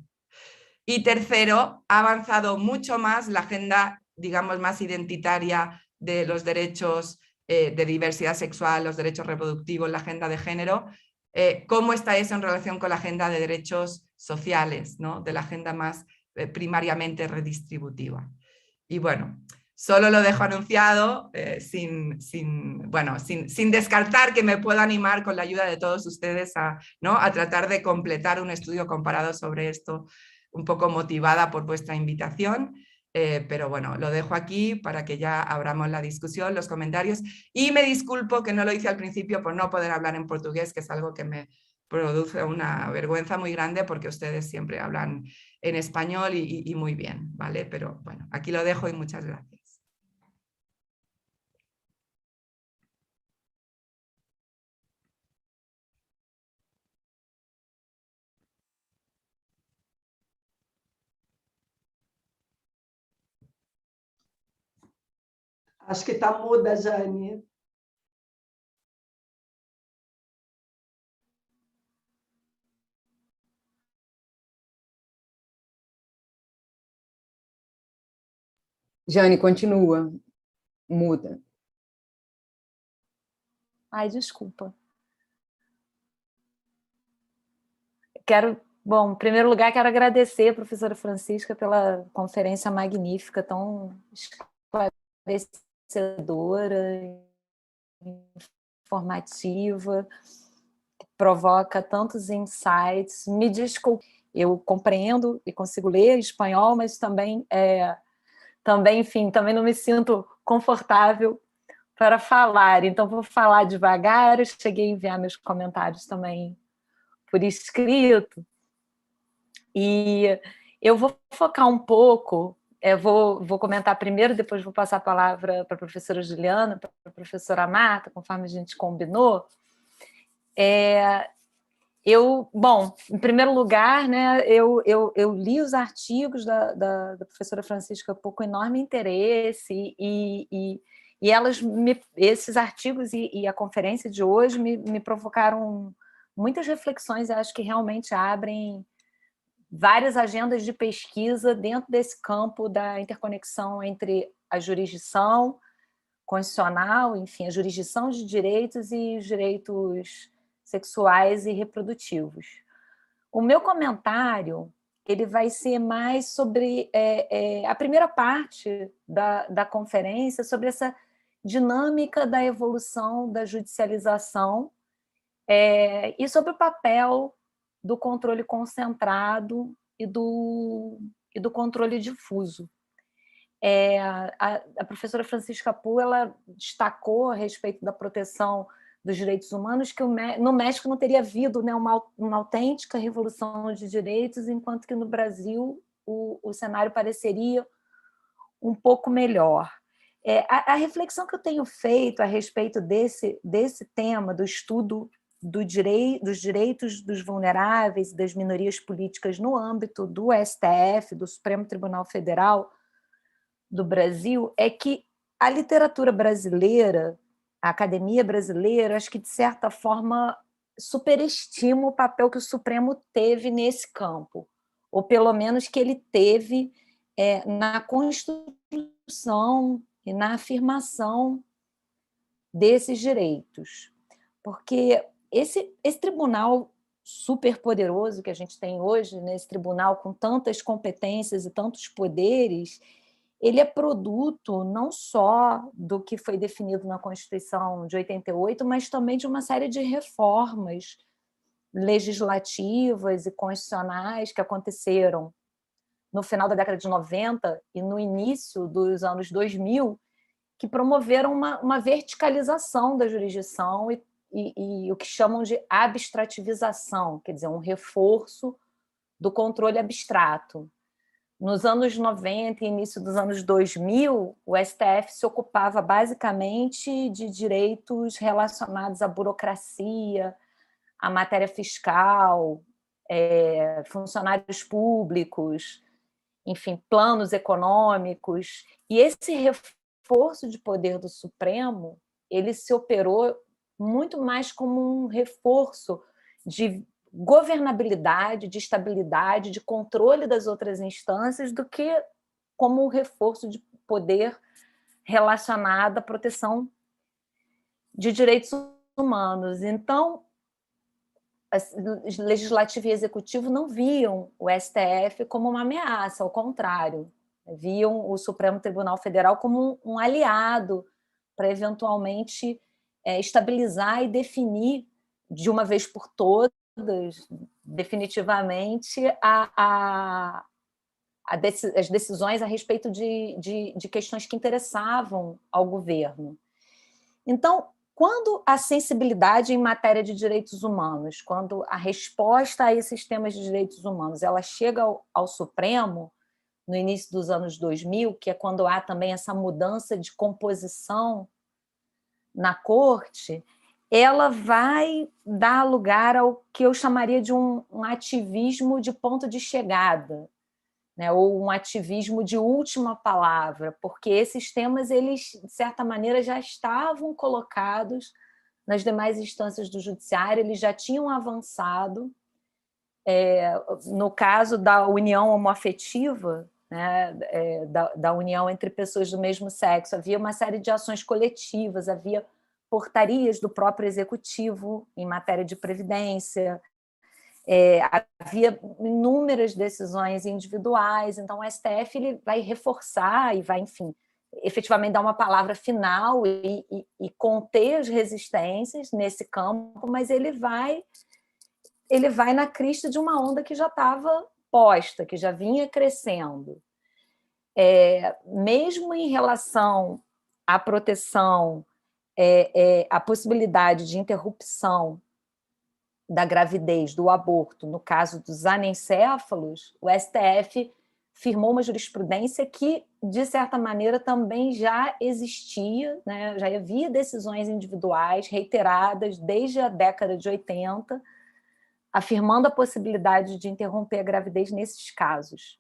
Y tercero, ha avanzado mucho más la agenda, digamos, más identitaria de los derechos de diversidad sexual, los derechos reproductivos, la agenda de género. ¿Cómo está eso en relación con la agenda de derechos sociales, ¿no? De la agenda más primariamente redistributiva? Y bueno, solo lo dejo anunciado sin descartar que me pueda animar con la ayuda de todos ustedes ¿no? a tratar de completar un estudio comparado sobre esto, un poco motivada por vuestra invitación. Pero bueno, lo dejo aquí para que ya abramos la discusión, los comentarios, y me disculpo que no lo hice al principio por no poder hablar en portugués, que es algo que me produce una vergüenza muy grande porque ustedes siempre hablan en español y muy bien, ¿vale? Pero bueno, aquí lo dejo y muchas gracias. Acho que está muda, Jane. Jane, continua. Muda. Ai, desculpa. Bom, em primeiro lugar, quero agradecer a professora Francisca pela conferência magnífica, tão esclarecedora, informativa, que provoca tantos insights. Me desculpe, eu compreendo e consigo ler espanhol, mas também, enfim, também não me sinto confortável para falar, então vou falar devagar. Eu cheguei a enviar meus comentários também por escrito, e eu vou focar um pouco, vou comentar primeiro, depois vou passar a palavra para a professora Juliana, para a professora Marta, conforme a gente combinou. Bom, em primeiro lugar, né, eu li os artigos da professora Francisca Pu com enorme interesse, e esses artigos e a conferência de hoje me provocaram muitas reflexões. Eu acho que realmente abrem várias agendas de pesquisa dentro desse campo da interconexão entre a jurisdição constitucional, enfim, a jurisdição de direitos e os direitos sexuais e reprodutivos. O meu comentário ele vai ser mais sobre a primeira parte da conferência, sobre essa dinâmica da evolução da judicialização e sobre o papel do controle concentrado e do controle difuso. A professora Francisca Pu, ela destacou a respeito da proteção dos direitos humanos que no México não teria havido, né, uma autêntica revolução de direitos, enquanto que no Brasil o cenário pareceria um pouco melhor. A reflexão que eu tenho feito a respeito desse tema, do estudo dos direitos dos vulneráveis e das minorias políticas no âmbito do STF, do Supremo Tribunal Federal do Brasil, é que a literatura brasileira, a academia brasileira, acho que, de certa forma, superestima o papel que o Supremo teve nesse campo, ou pelo menos que ele teve na construção e na afirmação desses direitos. Porque esse tribunal superpoderoso que a gente tem hoje, nesse tribunal com tantas competências e tantos poderes, ele é produto não só do que foi definido na Constituição de 88, mas também de uma série de reformas legislativas e constitucionais que aconteceram no final da década de 90 e no início dos anos 2000, que promoveram uma verticalização da jurisdição e o que chamam de abstrativização, quer dizer, um reforço do controle abstrato. Nos anos 90 e início dos anos 2000, o STF se ocupava basicamente de direitos relacionados à burocracia, à matéria fiscal, funcionários públicos, enfim, planos econômicos. E esse reforço de poder do Supremo, ele se operou muito mais como um reforço de governabilidade, de estabilidade, de controle das outras instâncias, do que como um reforço de poder relacionado à proteção de direitos humanos. Então, legislativo e executivo não viam o STF como uma ameaça, ao contrário, viam o Supremo Tribunal Federal como um aliado para, eventualmente, estabilizar e definir, de uma vez por todas, definitivamente, as decisões a respeito de questões que interessavam ao governo. Então, quando a sensibilidade em matéria de direitos humanos, quando a resposta a esses temas de direitos humanos, ela chega ao Supremo, no início dos anos 2000, que é quando há também essa mudança de composição na Corte, ela vai dar lugar ao que eu chamaria de um ativismo de ponto de chegada, né, ou um ativismo de última palavra, porque esses temas, eles, de certa maneira, já estavam colocados nas demais instâncias do judiciário, eles já tinham avançado. No caso da união homoafetiva, né, da união entre pessoas do mesmo sexo, havia uma série de ações coletivas, havia portarias do próprio executivo em matéria de previdência, havia inúmeras decisões individuais, então o STF ele vai reforçar e vai, enfim, efetivamente dar uma palavra final e conter as resistências nesse campo, mas ele vai na crista de uma onda que já estava posta, que já vinha crescendo. Mesmo em relação à proteção, à possibilidade de interrupção da gravidez, do aborto, no caso dos anencéfalos, o STF firmou uma jurisprudência que, de certa maneira, também já existia, né? Já havia decisões individuais reiteradas desde a década de 80, afirmando a possibilidade de interromper a gravidez nesses casos.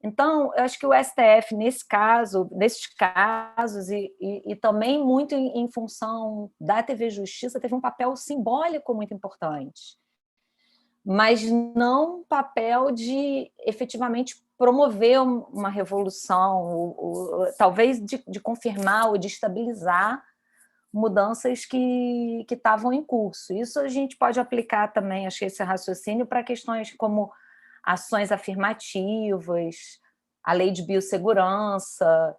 Então, eu acho que o STF, nesses casos, e também muito em função da TV Justiça, teve um papel simbólico muito importante, mas não um papel de efetivamente promover uma revolução, ou talvez de confirmar ou de estabilizar mudanças que estavam em curso. Isso a gente pode aplicar também, acho que esse raciocínio, para questões como ações afirmativas, a lei de biossegurança,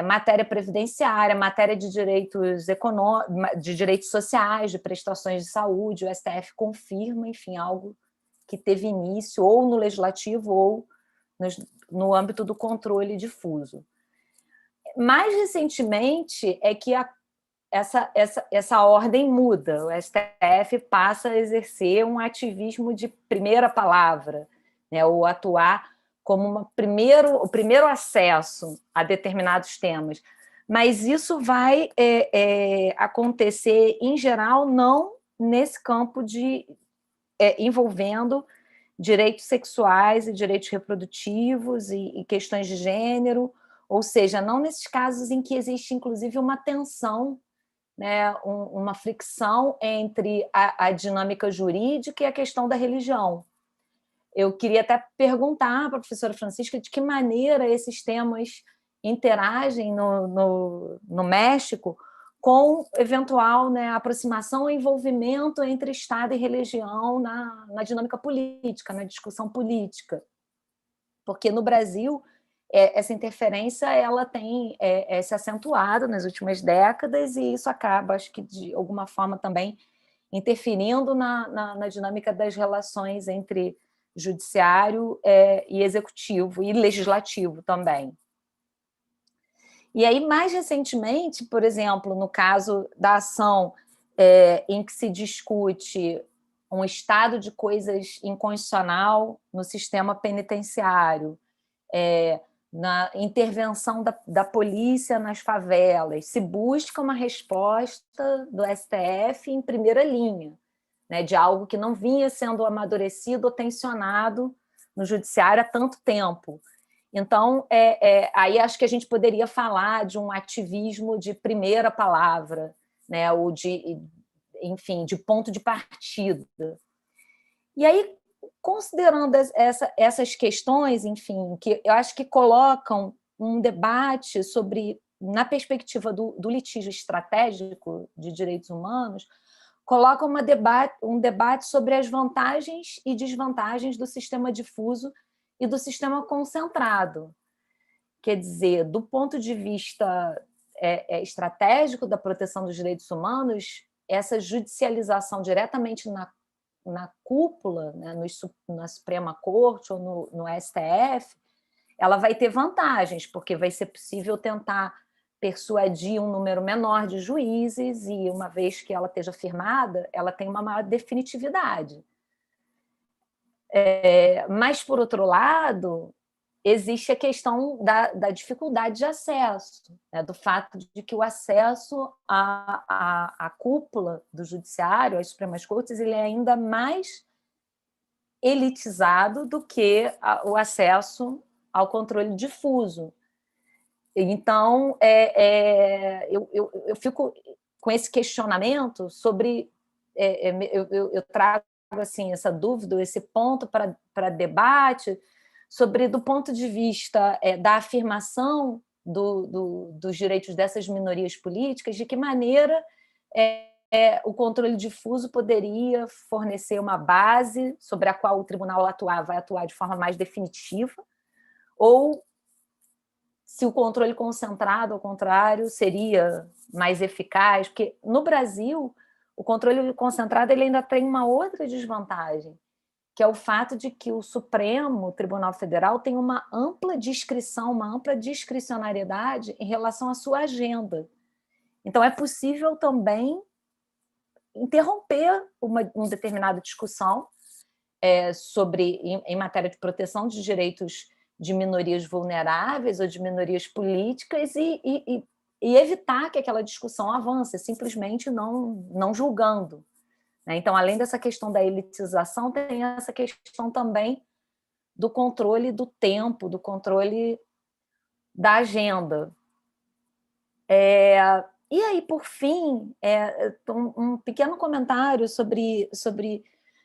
matéria previdenciária, matéria de direitos de direitos sociais, de prestações de saúde. O STF confirma, enfim, algo que teve início ou no legislativo ou no âmbito do controle difuso. Mais recentemente é que essa ordem muda, o STF passa a exercer um ativismo de primeira palavra, né, ou atuar como o primeiro acesso a determinados temas. Mas isso vai acontecer, em geral, não nesse campo envolvendo direitos sexuais e direitos reprodutivos e questões de gênero, ou seja, não nesses casos em que existe, inclusive, uma tensão, né, uma fricção entre a dinâmica jurídica e a questão da religião. Eu queria até perguntar para a professora Francisca de que maneira esses temas interagem no México com eventual, né, aproximação ou envolvimento entre Estado e religião na dinâmica política, na discussão política. Porque no Brasil essa interferência ela tem se acentuado nas últimas décadas e isso acaba, acho que de alguma forma também interferindo na dinâmica das relações entre judiciário e executivo e legislativo também. E aí, mais recentemente, por exemplo, no caso da ação em que se discute um estado de coisas inconstitucional no sistema penitenciário, na intervenção da polícia nas favelas, se busca uma resposta do STF em primeira linha, né, de algo que não vinha sendo amadurecido ou tensionado no judiciário há tanto tempo. Então, aí acho que a gente poderia falar de um ativismo de primeira palavra, né, ou enfim, de ponto de partida. E aí, considerando essas questões, enfim, que eu acho que colocam um debate sobre, na perspectiva do litígio estratégico de direitos humanos, colocam um debate sobre as vantagens e desvantagens do sistema difuso e do sistema concentrado. Quer dizer, do ponto de vista estratégico da proteção dos direitos humanos, essa judicialização diretamente na cúpula, né, na Suprema Corte ou no STF, ela vai ter vantagens, porque vai ser possível tentar persuadir um número menor de juízes e, uma vez que ela esteja firmada, ela tem uma maior definitividade. Mas, por outro lado, existe a questão da dificuldade de acesso, né, do fato de que o acesso à cúpula do judiciário, às Supremas Cortes, ele é ainda mais elitizado do que o acesso ao controle difuso. Então, eu fico com esse questionamento sobre... eu trago assim, essa dúvida, esse ponto para debate, sobre, do ponto de vista da afirmação dos direitos dessas minorias políticas, de que maneira o controle difuso poderia fornecer uma base sobre a qual o tribunal vai atuar de forma mais definitiva, ou se o controle concentrado, ao contrário, seria mais eficaz, porque no Brasil o controle concentrado ele ainda tem uma outra desvantagem, que é o fato de que o Supremo Tribunal Federal tem uma ampla discrição, uma ampla discricionariedade em relação à sua agenda. Então, é possível também interromper uma determinada discussão em matéria de proteção de direitos de minorias vulneráveis ou de minorias políticas e evitar que aquela discussão avance, simplesmente não julgando. Então, além dessa questão da elitização, tem essa questão também do controle do tempo, do controle da agenda. E aí, por fim, um pequeno comentário sobre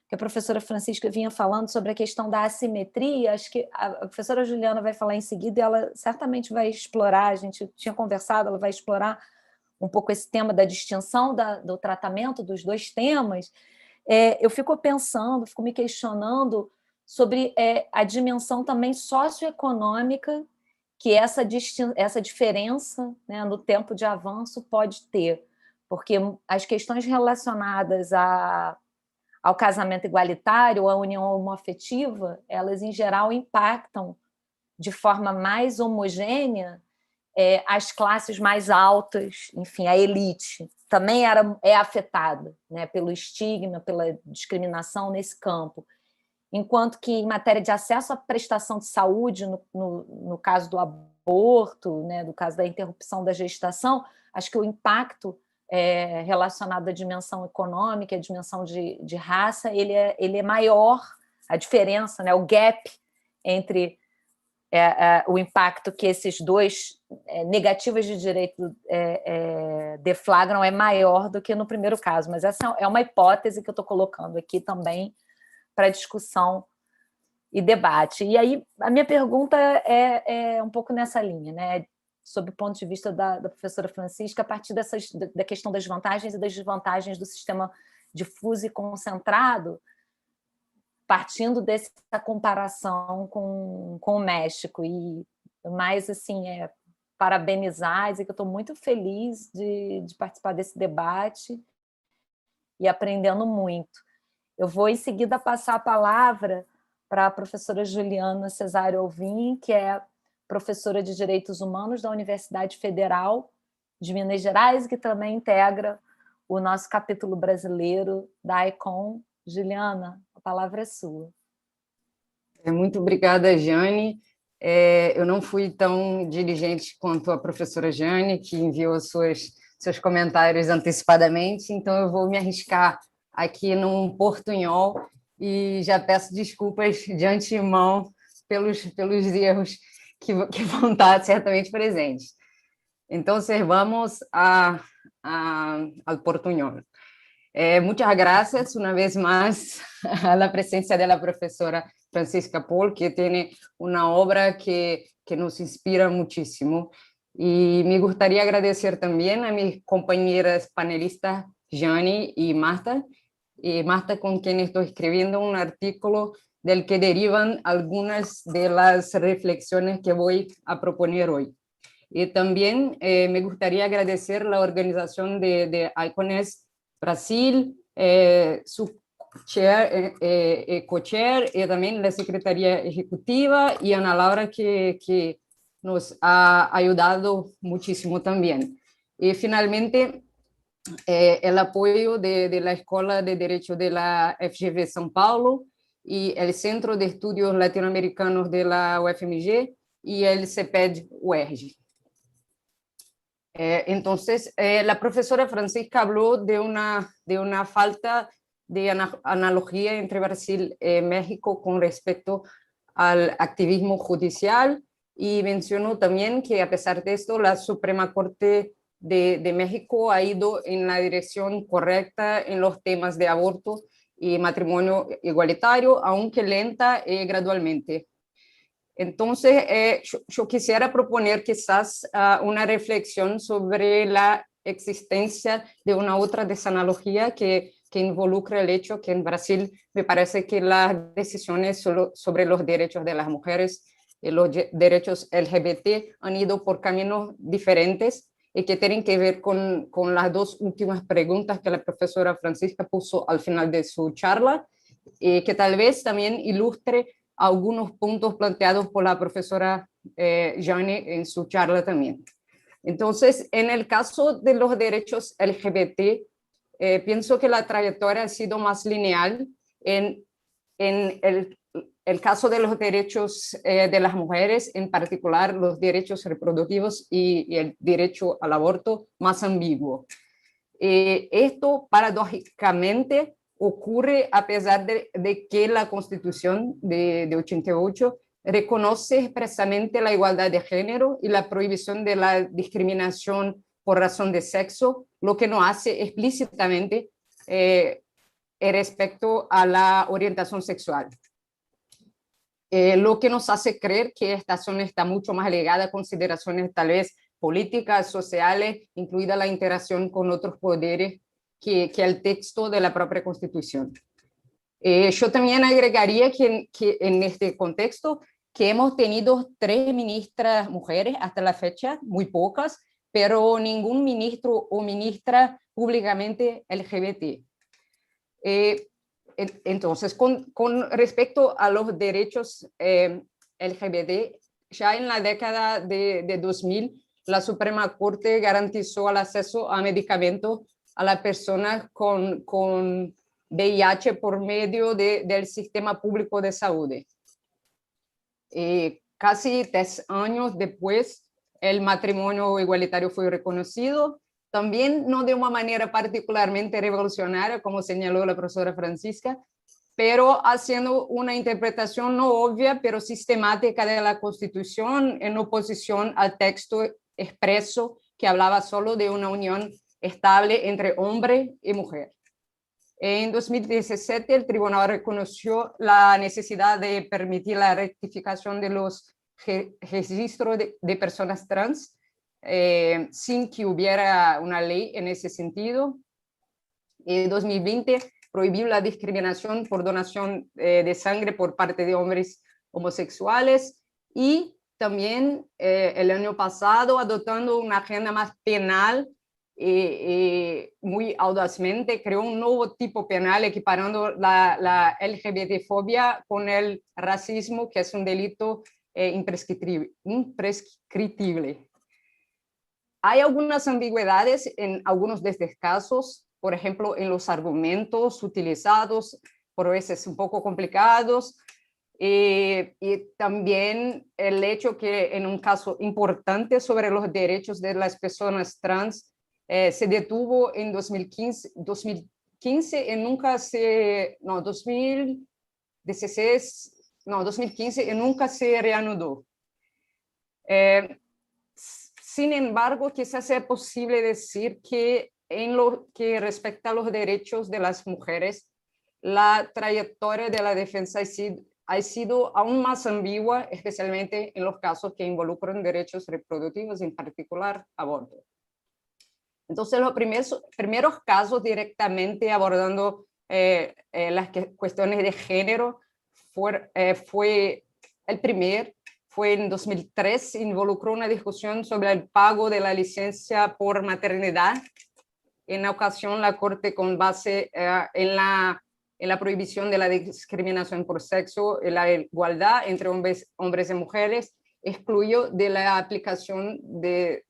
que a professora Francisca vinha falando sobre a questão da assimetria. Acho que a professora Juliana vai falar em seguida e ela certamente vai explorar, a gente tinha conversado, ela vai explorar um pouco esse tema da distinção do tratamento dos dois temas. Eu fico pensando, fico me questionando sobre a dimensão também socioeconômica que essa diferença, né, no tempo de avanço pode ter, porque as questões relacionadas ao casamento igualitário ou à união homoafetiva, elas, em geral, impactam de forma mais homogênea as classes mais altas, enfim, a elite, também é afetada, né, pelo estigma, pela discriminação nesse campo. Enquanto que, em matéria de acesso à prestação de saúde, no caso do aborto, né, no caso da interrupção da gestação, acho que o impacto relacionado à dimensão econômica, à dimensão de raça, ele é maior, a diferença, né, o gap entre o impacto que esses dois negativas de direito deflagram é maior do que no primeiro caso. Mas essa é uma hipótese que eu estou colocando aqui também para discussão e debate. E aí, a minha pergunta é um pouco nessa linha, né? Sob o ponto de vista da professora Francisca, a partir da questão das vantagens e das desvantagens do sistema difuso e concentrado, partindo dessa comparação com o México. E mais, assim, parabenizar, dizer que eu estou muito feliz de participar desse debate e aprendendo muito. Eu vou, em seguida, passar a palavra para a professora Juliana Cesário Alvim, que é professora de Direitos Humanos da Universidade Federal de Minas Gerais, e que também integra o nosso capítulo brasileiro da ICOM. Juliana, a palavra é sua. Muito obrigada, Jane. Eu não fui tão diligente quanto a professora Jane, que enviou seus comentários antecipadamente, então eu vou me arriscar aqui num portunhol e já peço desculpas de antemão pelos erros que vão estar certamente presentes. Então, vamos ao portunhol. Muchas gracias una vez más a la presencia de la profesora Francisca Pol, que tiene una obra que nos inspira muchísimo. Y me gustaría agradecer también a mis compañeras panelistas, Jane y Marta, con quien estoy escribiendo un artículo del que derivan algunas de las reflexiones que voy a proponer hoy. Y también me gustaría agradecer la organización de ICONES Brasil, su co-chair y también la Secretaría Ejecutiva y Ana Laura, que nos ha ayudado muchísimo también. Y finalmente, el apoyo de la Escuela de Derecho de la FGV São Paulo y el Centro de Estudios Latinoamericanos de la UFMG y el CEPED-UERJ. Entonces, la profesora Francisca habló de una falta de analogía entre Brasil y México con respecto al activismo judicial, y mencionó también que a pesar de esto, la Suprema Corte de México ha ido en la dirección correcta en los temas de aborto y matrimonio igualitario, aunque lenta y gradualmente. Entonces, yo quisiera proponer quizás una reflexión sobre la existencia de una otra desanalogía que involucra el hecho que en Brasil me parece que las decisiones sobre los derechos de las mujeres y los derechos LGBT han ido por caminos diferentes y que tienen que ver con las dos últimas preguntas que la profesora Francisca puso al final de su charla, y que tal vez también ilustre algunos puntos planteados por la profesora Jane en su charla también. Entonces, en el caso de los derechos LGBT, pienso que la trayectoria ha sido más lineal. En el caso de los derechos de las mujeres, en particular los derechos reproductivos y el derecho al aborto, más ambiguo. Esto, paradójicamente, ocurre a pesar de que la Constitución de 88 reconoce expresamente la igualdad de género y la prohibición de la discriminación por razón de sexo, lo que no hace explícitamente respecto a la orientación sexual. Lo que nos hace creer que esta acción está mucho más ligada a consideraciones tal vez políticas, sociales, incluida la interacción con otros poderes que el texto de la propia Constitución. Yo también agregaría que en este contexto que hemos tenido 3 ministras mujeres hasta la fecha, muy pocas, pero ningún ministro o ministra públicamente LGBT. Entonces, con respecto a los derechos LGBT, ya en la década de 2000, la Suprema Corte garantizó el acceso a medicamentos a las personas con VIH por medio del sistema público de salud. Casi 3 años después, el matrimonio igualitario fue reconocido, también no de una manera particularmente revolucionaria, como señaló la profesora Francisca, pero haciendo una interpretación no obvia, pero sistemática de la Constitución en oposición al texto expreso que hablaba solo de una unión estable entre hombre y mujer. En 2017, el tribunal reconoció la necesidad de permitir la rectificación de los registros de personas trans sin que hubiera una ley en ese sentido. En 2020, prohibió la discriminación por donación de sangre por parte de hombres homosexuales, y también el año pasado, adoptando una agenda más penal, muy audazmente creó un nuevo tipo penal equiparando la LGBT-fobia con el racismo, que es un delito imprescriptible. Hay algunas ambigüedades en algunos de estos casos, por ejemplo, en los argumentos utilizados, por veces un poco complicados, y también el hecho que en un caso importante sobre los derechos de las personas trans, se detuvo en 2015 y nunca se, no, 2016, no, 2015 y nunca se reanudó. Sin embargo, quizás sea posible decir que en lo que respecta a los derechos de las mujeres, la trayectoria de la defensa ha sido aún más ambigua, especialmente en los casos que involucran derechos reproductivos, en particular aborto. Entonces, los primeros casos directamente abordando las cuestiones de género fue en 2003, involucró una discusión sobre el pago de la licencia por maternidad. En la ocasión, la Corte, con base en la prohibición de la discriminación por sexo y la igualdad entre hombres y mujeres, excluyó de la aplicación de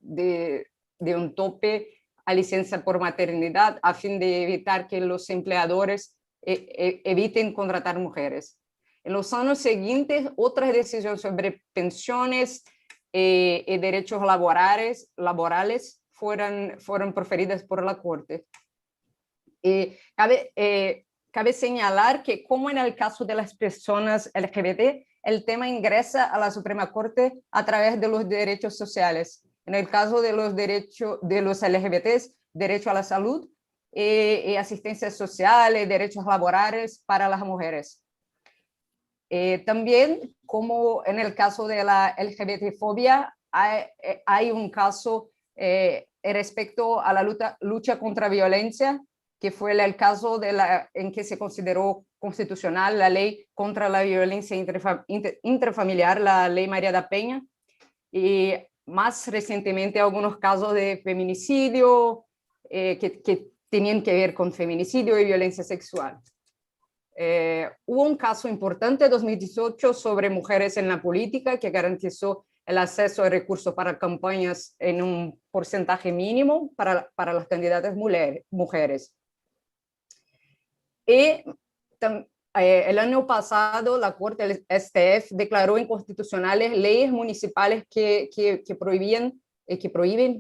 un tope a licencia por maternidad a fin de evitar que los empleadores eviten contratar mujeres. En los años siguientes, otras decisiones sobre pensiones y derechos laborales fueron proferidas por la Corte. Cabe señalar que, como en el caso de las personas LGBT, el tema ingresa a la Suprema Corte a través de los derechos sociales. En el caso de los derechos de los LGBTs, derecho a la salud y asistencia social y derechos laborales para las mujeres. También, como en el caso de la LGBTfobia, hay un caso respecto a la lucha contra violencia, que fue el caso en que se consideró constitucional la ley contra la violencia intrafamiliar, la ley María da Peña, y más recientemente algunos casos de feminicidio que tenían que ver con feminicidio y violencia sexual. Hubo un caso importante en 2018 sobre mujeres en la política que garantizó el acceso a recursos para campañas en un porcentaje mínimo para las candidatas mujeres. Y el año pasado la Corte, el STF, declaró inconstitucionales leyes municipales que prohíben,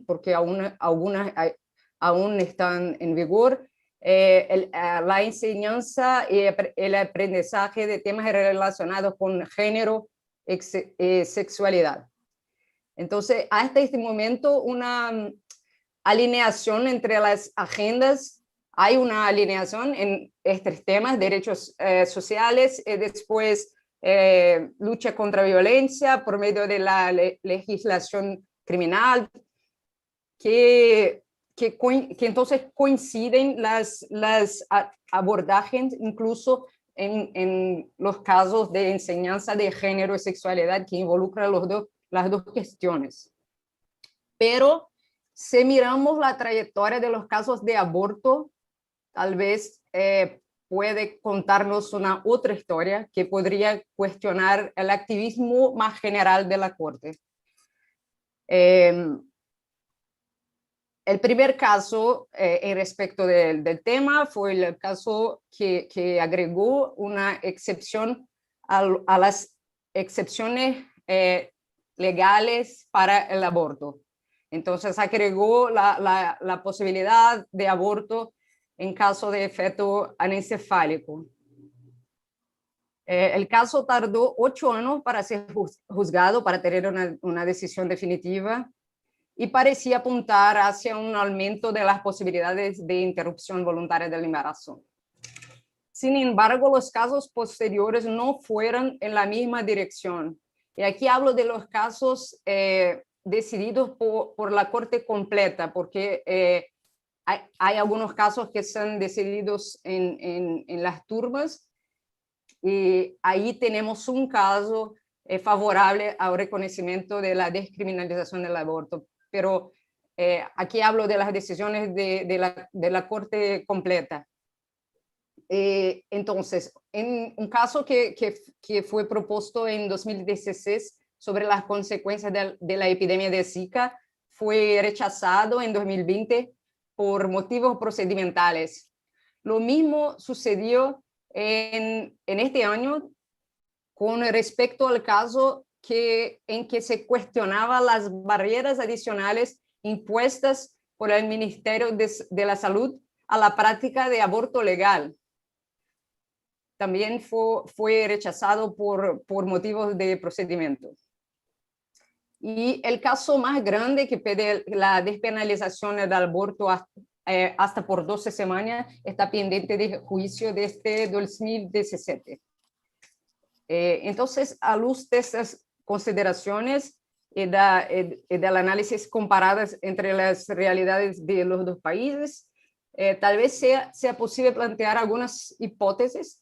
porque algunas aún están en vigor, la enseñanza y el aprendizaje de temas relacionados con género y sexualidad. Entonces, hasta este momento, una alineación entre las agendas, hay una alineación en estos temas, derechos sociales, después lucha contra violencia por medio de la legislación criminal, que entonces coinciden las abordajes incluso en los casos de enseñanza de género y sexualidad que involucran las dos cuestiones. Pero si miramos la trayectoria de los casos de aborto, tal vez puede contarnos una otra historia que podría cuestionar el activismo más general de la Corte. El primer caso en respecto del tema fue el caso que agregó una excepción a las excepciones legales para el aborto. Entonces agregó la posibilidad de aborto en caso de feto anencefálico. El caso tardó 8 años para ser juzgado, para tener una decisión definitiva, y parecía apuntar hacia un aumento de las posibilidades de interrupción voluntaria del embarazo. Sin embargo, los casos posteriores no fueron en la misma dirección. Y aquí hablo de los casos decididos por la Corte completa, porque hay algunos casos que son decididos en las turmas, y ahí tenemos un caso favorable al reconocimiento de la descriminalización del aborto. Pero aquí hablo de las decisiones de la Corte completa. Entonces, en un caso que fue propuesto en 2016 sobre las consecuencias de la epidemia de Zika, fue rechazado en 2020 por motivos procedimentales. Lo mismo sucedió en este año con respecto al caso en que se cuestionaba las barreras adicionales impuestas por el Ministerio de la Salud a la práctica de aborto legal. También fue rechazado por motivos de procedimiento. Y el caso más grande que pide la despenalización del aborto hasta por 12 semanas está pendiente de juicio desde 2017. Entonces, a luz de estas consideraciones y del análisis comparadas entre las realidades de los dos países, tal vez sea posible plantear algunas hipótesis.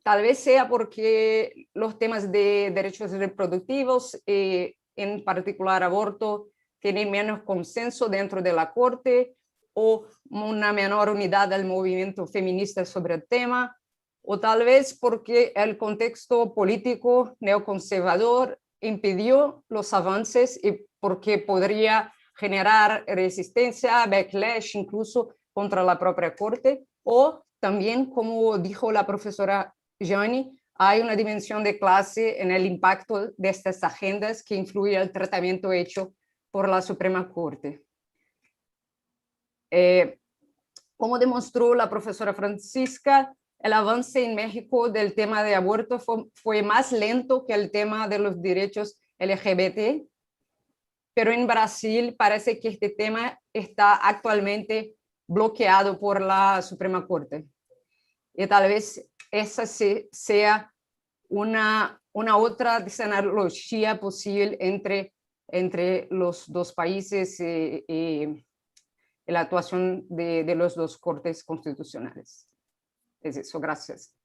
Tal vez sea porque los temas de derechos reproductivos, en particular aborto, tienen menos consenso dentro de la Corte, o una menor unidad del movimiento feminista sobre el tema, o tal vez porque el contexto político neoconservador impidió los avances y porque podría generar resistencia, backlash incluso contra la propia Corte, o también, como dijo la profesora Jani, hay una dimensión de clase en el impacto de estas agendas que influye el tratamiento hecho por la Suprema Corte. Como demostró la profesora Francisca, el avance en México del tema de aborto fue más lento que el tema de los derechos LGBT, pero en Brasil parece que este tema está actualmente bloqueado por la Suprema Corte. Y tal vez esa sea una otra analogía posible entre los dos países y la actuación de los dos cortes constitucionales. Es eso, gracias.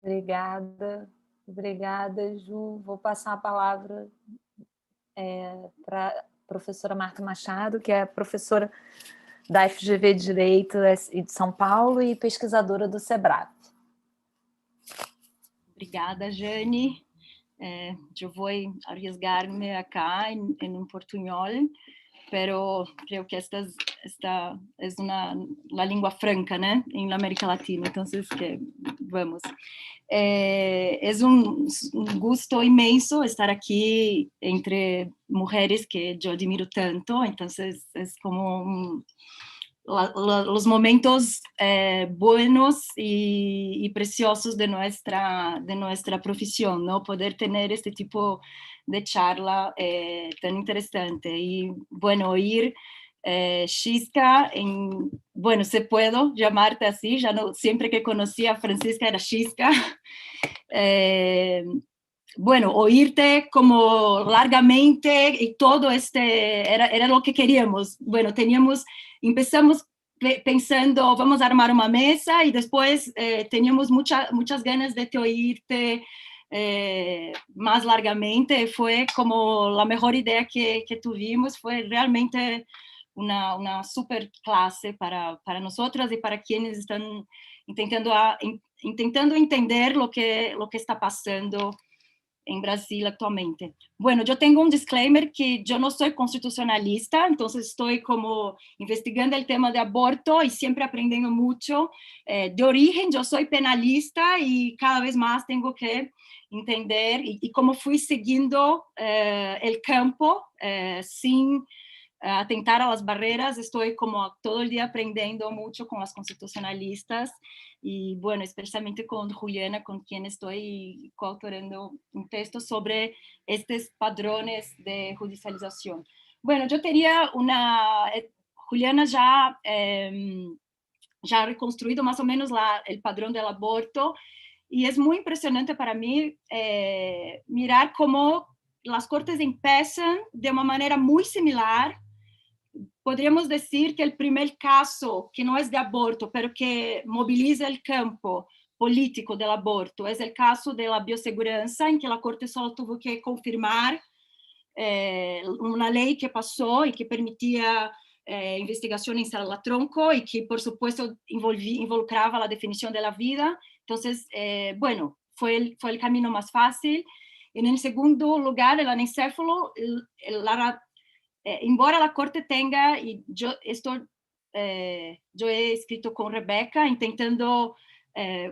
Obrigada, obrigada, Ju. Vou passar a palavra para a professora Marta Machado, que é professora da FGV de Direito de São Paulo e pesquisadora do SEBRAP. Obrigada, Jane. Eu vou arriesgar-me acá em portunhol, pero creo que esta es la lengua franca, ¿no? En la América Latina, entonces que vamos. Es un gusto inmenso estar aquí entre mujeres que yo admiro tanto, entonces es como los momentos buenos y preciosos de nuestra profesión, ¿no? Poder tener este tipo de charla tan interesante. Y bueno, oír Xisca, bueno, se puedo llamarte así, ya no, siempre que conocí a Francisca era Xisca. Bueno, oírte como largamente y todo era lo que queríamos. Bueno, empezamos pensando, vamos a armar una mesa y después teníamos muchas ganas de te oírte más largamente. Fue como la mejor idea que tuvimos, fue realmente una super clase para nosotras y para quienes están intentando entender lo que está pasando en Brasil actualmente. Bueno, yo tengo un disclaimer que yo no soy constitucionalista, entonces estoy como investigando el tema de aborto y siempre aprendiendo mucho. De origen yo soy penalista y cada vez más tengo que entender y cómo fui siguiendo el campo sin atentar a las barreras. Estoy como todo el día aprendiendo mucho con las constitucionalistas y bueno, especialmente con Juliana, con quien estoy coautorando un texto sobre estos padrones de judicialización. Bueno, yo tenía Juliana ya ha reconstruido más o menos el padrón del aborto y es muy impresionante para mí mirar cómo las cortes empiezan de una manera muy similar. Podríamos decir que el primer caso, que no es de aborto, pero que moviliza el campo político del aborto, es el caso de la bioseguranza, en que la Corte solo tuvo que confirmar una ley que pasó y que permitía investigación en célula tronco y que, por supuesto, involucraba la definición de la vida. Entonces, bueno, fue el camino más fácil. En el segundo lugar, el anencéfalo, embora la Corte tenga, y yo he escrito con Rebeca, intentando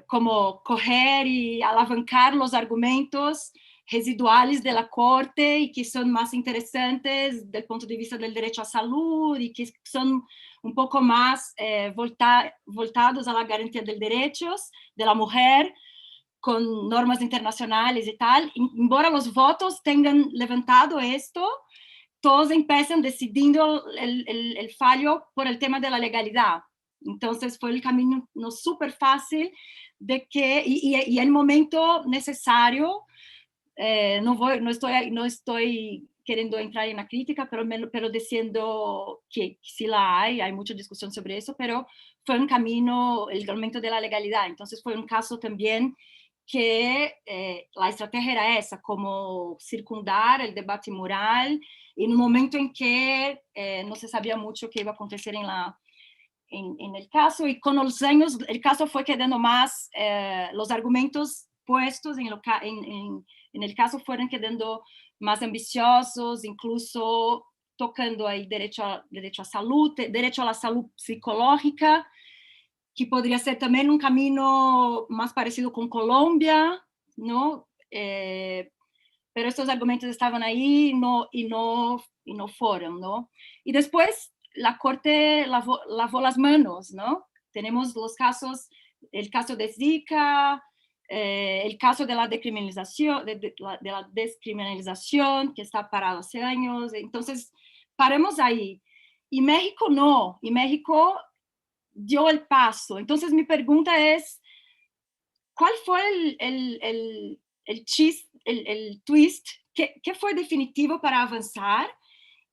como coger y alavancar los argumentos residuales de la Corte y que son más interesantes del punto de vista del derecho a salud y que son un poco más voltados a la garantía de derechos de la mujer con normas internacionales y tal. Embora los votos tengan levantado esto, todos empiezan decidiendo el fallo por el tema de la legalidad. Entonces fue el camino no súper fácil de que, y el momento necesario, no estoy queriendo entrar en la crítica, pero diciendo que sí la hay mucha discusión sobre eso, pero fue un camino, el momento de la legalidad. Entonces fue un caso también que la estrategia era esa, como circundar el debate moral en un momento en que no se sabía mucho qué iba a acontecer en el caso, y con los años el caso fue quedando más, los argumentos puestos en el caso fueron quedando más ambiciosos, incluso tocando ahí derecho a salud, derecho a la salud psicológica, que podría ser también un camino más parecido con Colombia, ¿no? Pero estos argumentos estaban ahí y no fueron, ¿no? Y después la Corte lavó las manos, ¿no? Tenemos el caso de Zika, el caso de la descriminalización, de la descriminalización que está parado hace años. Entonces, paremos ahí. Y México no, y México dio el paso. Entonces, mi pregunta es, ¿cuál fue el twist? ¿Qué fue definitivo para avanzar?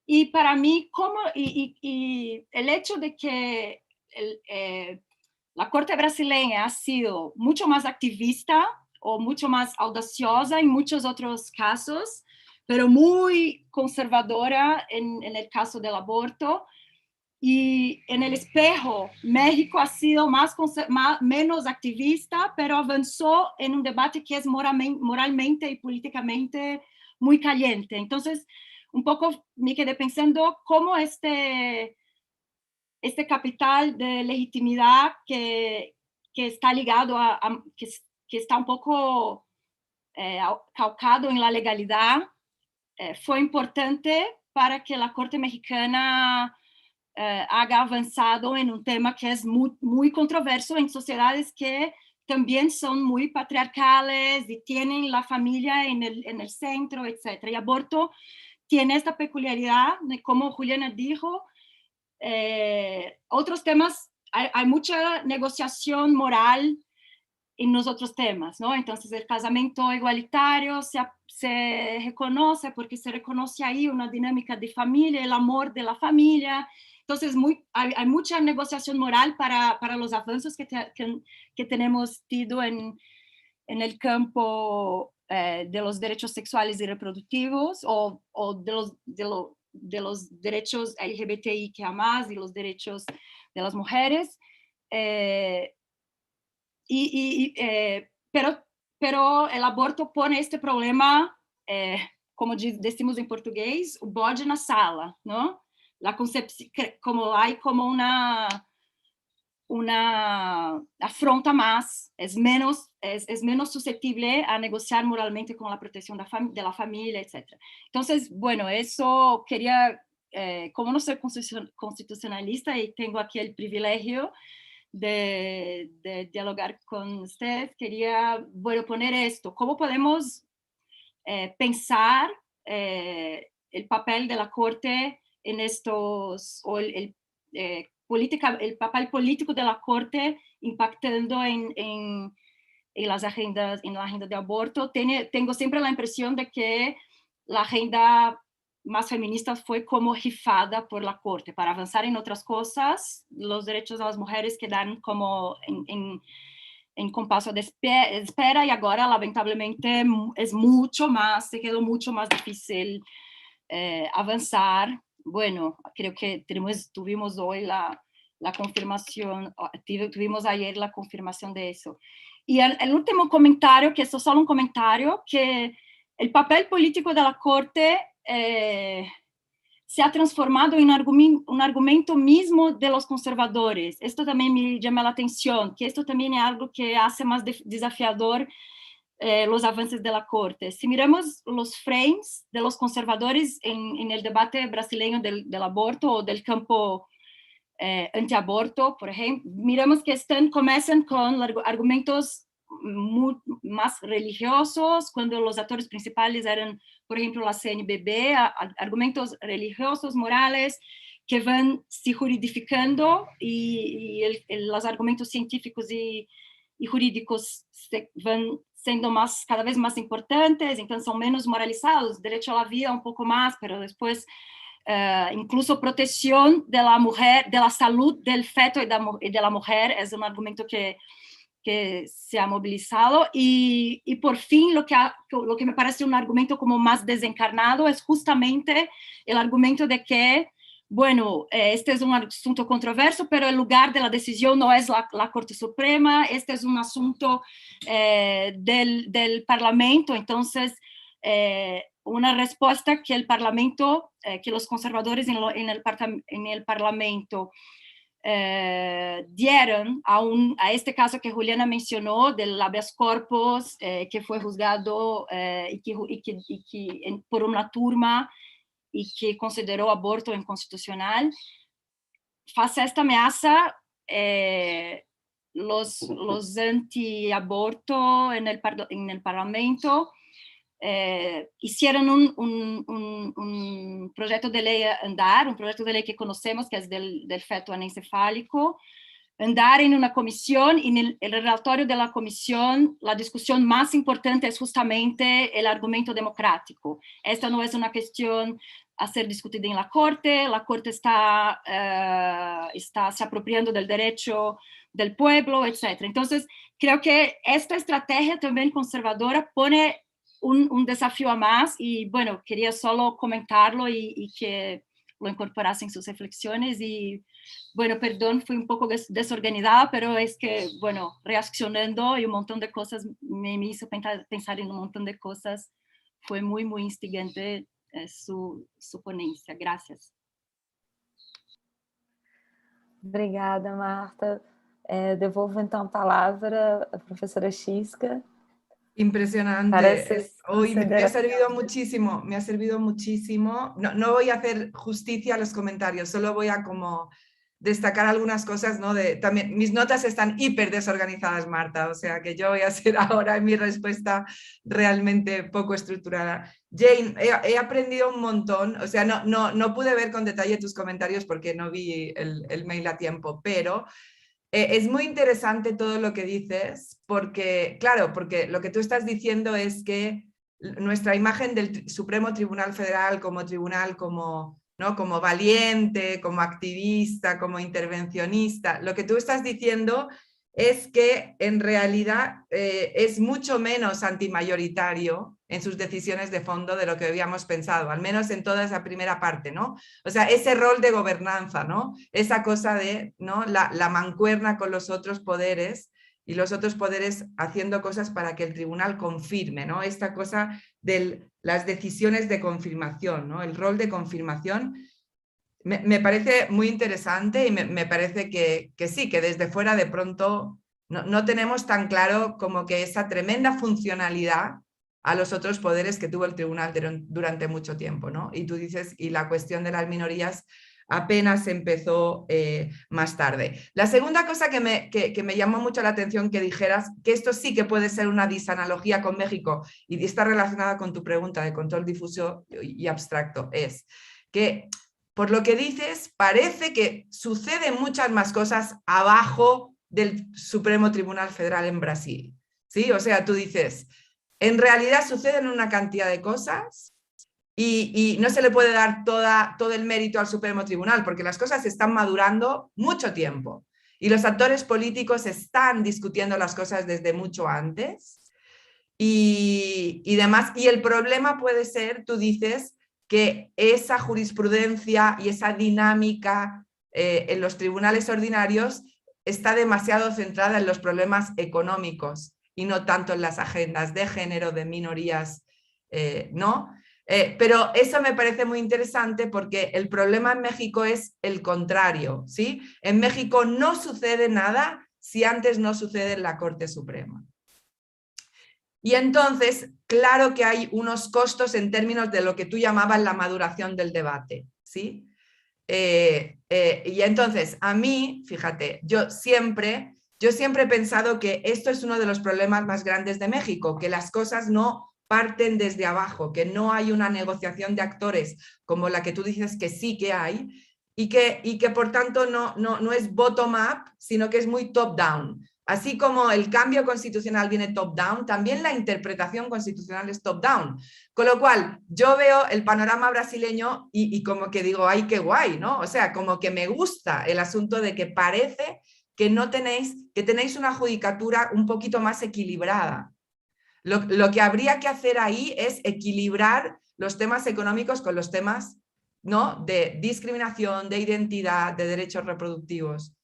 Y para mí, y el hecho de que la Corte brasileña ha sido mucho más activista o mucho más audaciosa en muchos otros casos, pero muy conservadora en el caso del aborto. Y en el espejo, México ha sido menos activista, pero avanzó en un debate que es moralmente y políticamente muy caliente. Entonces, un poco me quedé pensando cómo este capital de legitimidad que está ligado que está un poco calcado en la legalidad, fue importante para que la Corte mexicana haga avanzado en un tema que es muy, muy controverso en sociedades que también son muy patriarcales y tienen la familia en el centro, etc. Y aborto tiene esta peculiaridad, como Juliana dijo, otros temas, hay mucha negociación moral en los otros temas, ¿no? Entonces el casamiento igualitario se reconoce porque se reconoce ahí una dinámica de familia, el amor de la familia. Entonces hay mucha negociación moral para los avances que tenemos tenido en el campo de los derechos sexuales y reproductivos o de los derechos LGBTI que más y los derechos de las mujeres. Pero el aborto pone este problema, como decimos en portugués, o bode na sala, ¿no? La concepción, hay como una afronta más, es menos susceptible a negociar moralmente con la protección de la familia, etc. Entonces, bueno, eso quería, como no soy constitucionalista y tengo aquí el privilegio de dialogar con usted, quería, bueno, poner esto, ¿cómo podemos pensar el papel de la Corte en estos, o el papel político de la Corte impactando en las agendas, en la agenda de aborto? Tengo siempre la impresión de que la agenda más feminista fue como rifada por la Corte para avanzar en otras cosas. Los derechos de las mujeres quedaron como en compaso de espera y ahora lamentablemente se quedó mucho más difícil avanzar. Bueno, creo que tuvimos hoy la confirmación, tuvimos ayer la confirmación de eso. Y el último comentario, que esto es solo un comentario, que el papel político de la Corte se ha transformado en un argumento mismo de los conservadores. Esto también me llama la atención, que esto también es algo que hace más desafiador los avances de la Corte. Si miramos los frames de los conservadores en el debate brasileño del aborto o del campo antiaborto, por ejemplo, miramos que comienzan con argumentos más religiosos, cuando los actores principales eran, por ejemplo, la CNBB, argumentos religiosos, morales, que van se juridificando y los argumentos científicos y jurídicos van siendo cada vez más importantes, entonces son menos moralizados, derecho a la vida un poco más, pero después incluso protección de la mujer, de la salud del feto y de la mujer, es un argumento que se ha movilizado, y por fin lo que me parece un argumento como más desencarnado es justamente el argumento de que, bueno, este es un asunto controverso, pero el lugar de la decisión no es la Corte Suprema, este es un asunto del Parlamento, entonces una respuesta que el Parlamento, que los conservadores en el Parlamento dieron a este caso que Juliana mencionó del habeas corpus, que fue juzgado por una turma y que consideró aborto inconstitucional. face a esta ameaça, los anti-aborto en el Parlamento hicieron un proyecto de ley andar, un proyecto de ley que conocemos, que es del feto anencefálico, andar en una comisión, y en el relatorio de la comisión la discusión más importante es justamente el argumento democrático. Esta no es una cuestión a ser discutida en la Corte está se apropiando del derecho del pueblo, etc. Entonces, creo que esta estrategia también conservadora pone un desafío a más, y bueno, quería solo comentarlo y que lo incorporasen en sus reflexiones. Y bueno, perdón, fui un poco desorganizada, pero es que, bueno, reaccionando y un montón de cosas me hizo pensar en un montón de cosas. Fue muy, muy instigante su ponencia. Gracias. Obrigada, Marta. Devolvo então a palavra à professora Xisca. Impresionante. Hoy me ha servido muchísimo. No voy a hacer justicia a los comentarios, solo voy a como destacar algunas cosas, ¿no? También, mis notas están hiper desorganizadas, Marta, o sea que yo voy a ser ahora en mi respuesta realmente poco estructurada. Jane, he aprendido un montón, o sea, no pude ver con detalle tus comentarios porque no vi el mail a tiempo, pero es muy interesante todo lo que dices, porque, claro, porque lo que tú estás diciendo es que nuestra imagen del Supremo Tribunal Federal como tribunal, como valiente, como activista, como intervencionista, lo que tú estás diciendo es que en realidad es mucho menos antimayoritario en sus decisiones de fondo de lo que habíamos pensado, al menos en toda esa primera parte, ¿no? O sea, ese rol de gobernanza, ¿no? Esa cosa de, ¿no? la mancuerna con los otros poderes, y los otros poderes haciendo cosas para que el tribunal confirme, ¿no? Esta cosa de las decisiones de confirmación, ¿no? El rol de confirmación me parece muy interesante, y me parece que sí, que desde fuera de pronto no tenemos tan claro como que esa tremenda funcionalidad a los otros poderes que tuvo el tribunal durante mucho tiempo, ¿no? Y tú dices, y la cuestión de las minorías apenas empezó más tarde. La segunda cosa que me llamó mucho la atención que dijeras, que esto sí que puede ser una disanalogía con México, y está relacionada con tu pregunta de control difuso y abstracto, es que por lo que dices, parece que suceden muchas más cosas abajo del Supremo Tribunal Federal en Brasil, ¿sí? O sea, tú dices, en realidad suceden una cantidad de cosas y no se le puede dar todo el mérito al Supremo Tribunal, porque las cosas están madurando mucho tiempo y los actores políticos están discutiendo las cosas desde mucho antes y demás. Y el problema puede ser, tú dices, que esa jurisprudencia y esa dinámica en los tribunales ordinarios está demasiado centrada en los problemas económicos y no tanto en las agendas de género, de minorías, ¿no? Pero eso me parece muy interesante, porque el problema en México es el contrario, ¿sí? En México no sucede nada si antes no sucede en la Corte Suprema. Y entonces, claro que hay unos costos en términos de lo que tú llamabas la maduración del debate, ¿sí? Y entonces, a mí, fíjate, yo siempre he pensado que esto es uno de los problemas más grandes de México, que las cosas no parten desde abajo, que no hay una negociación de actores como la que tú dices que sí que hay, y que por tanto no es bottom-up, sino que es muy top-down. Así como el cambio constitucional viene top-down, también la interpretación constitucional es top-down. Con lo cual, yo veo el panorama brasileño y como que digo, ¡ay, qué guay!, ¿no? O sea, como que me gusta el asunto de que parece que tenéis una judicatura un poquito más equilibrada. Lo que habría que hacer ahí es equilibrar los temas económicos con los temas, ¿no?, de discriminación, de identidad, de derechos reproductivos.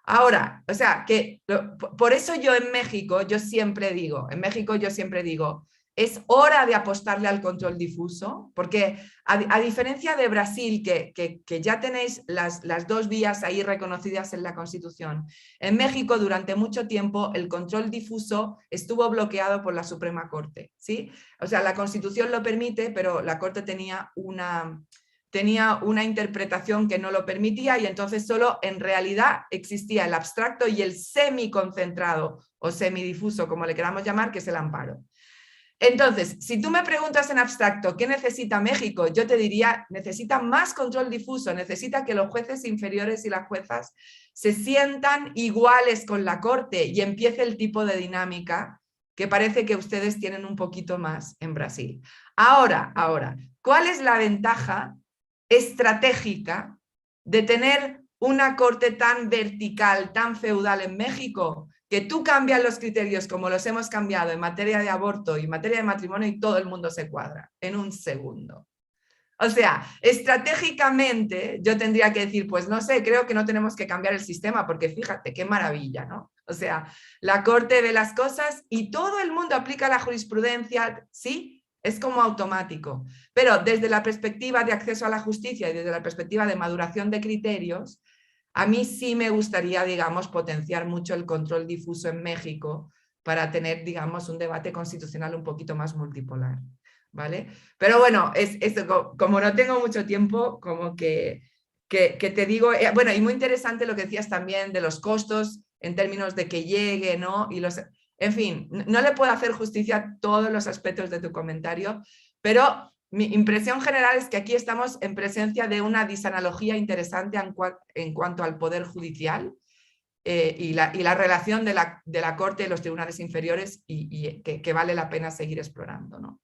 Ahora, o sea, que por eso yo en México yo siempre digo, es hora de apostarle al control difuso, porque a diferencia de Brasil, que ya tenéis las dos vías ahí reconocidas en la Constitución, en México durante mucho tiempo el control difuso estuvo bloqueado por la Suprema Corte, ¿sí? O sea, la Constitución lo permite, pero la Corte tenía tenía una interpretación que no lo permitía y entonces solo en realidad existía el abstracto y el semiconcentrado o semidifuso, como le queramos llamar, que es el amparo. Entonces, si tú me preguntas en abstracto ¿qué necesita México? Yo te diría, necesita más control difuso, necesita que los jueces inferiores y las juezas se sientan iguales con la Corte y empiece el tipo de dinámica que parece que ustedes tienen un poquito más en Brasil. Ahora, ¿cuál es la ventaja estratégica de tener una Corte tan vertical, tan feudal en México? Que tú cambias los criterios como los hemos cambiado en materia de aborto y en materia de matrimonio y todo el mundo se cuadra en un segundo. O sea, estratégicamente yo tendría que decir, pues no sé, creo que no tenemos que cambiar el sistema porque fíjate, qué maravilla, ¿no? O sea, la Corte ve las cosas y todo el mundo aplica la jurisprudencia, ¿sí? Es como automático. Pero desde la perspectiva de acceso a la justicia y desde la perspectiva de maduración de criterios, a mí sí me gustaría, digamos, potenciar mucho el control difuso en México para tener, digamos, un debate constitucional un poquito más multipolar, ¿vale? Pero bueno, como no tengo mucho tiempo, como que te digo, bueno, y muy interesante lo que decías también de los costos en términos de que llegue, ¿no? Y en fin, no le puedo hacer justicia a todos los aspectos de tu comentario, pero mi impresión general es que aquí estamos en presencia de una disanalogía interesante en cuanto al poder judicial y la relación de la Corte y los tribunales inferiores y que vale la pena seguir explorando, ¿no?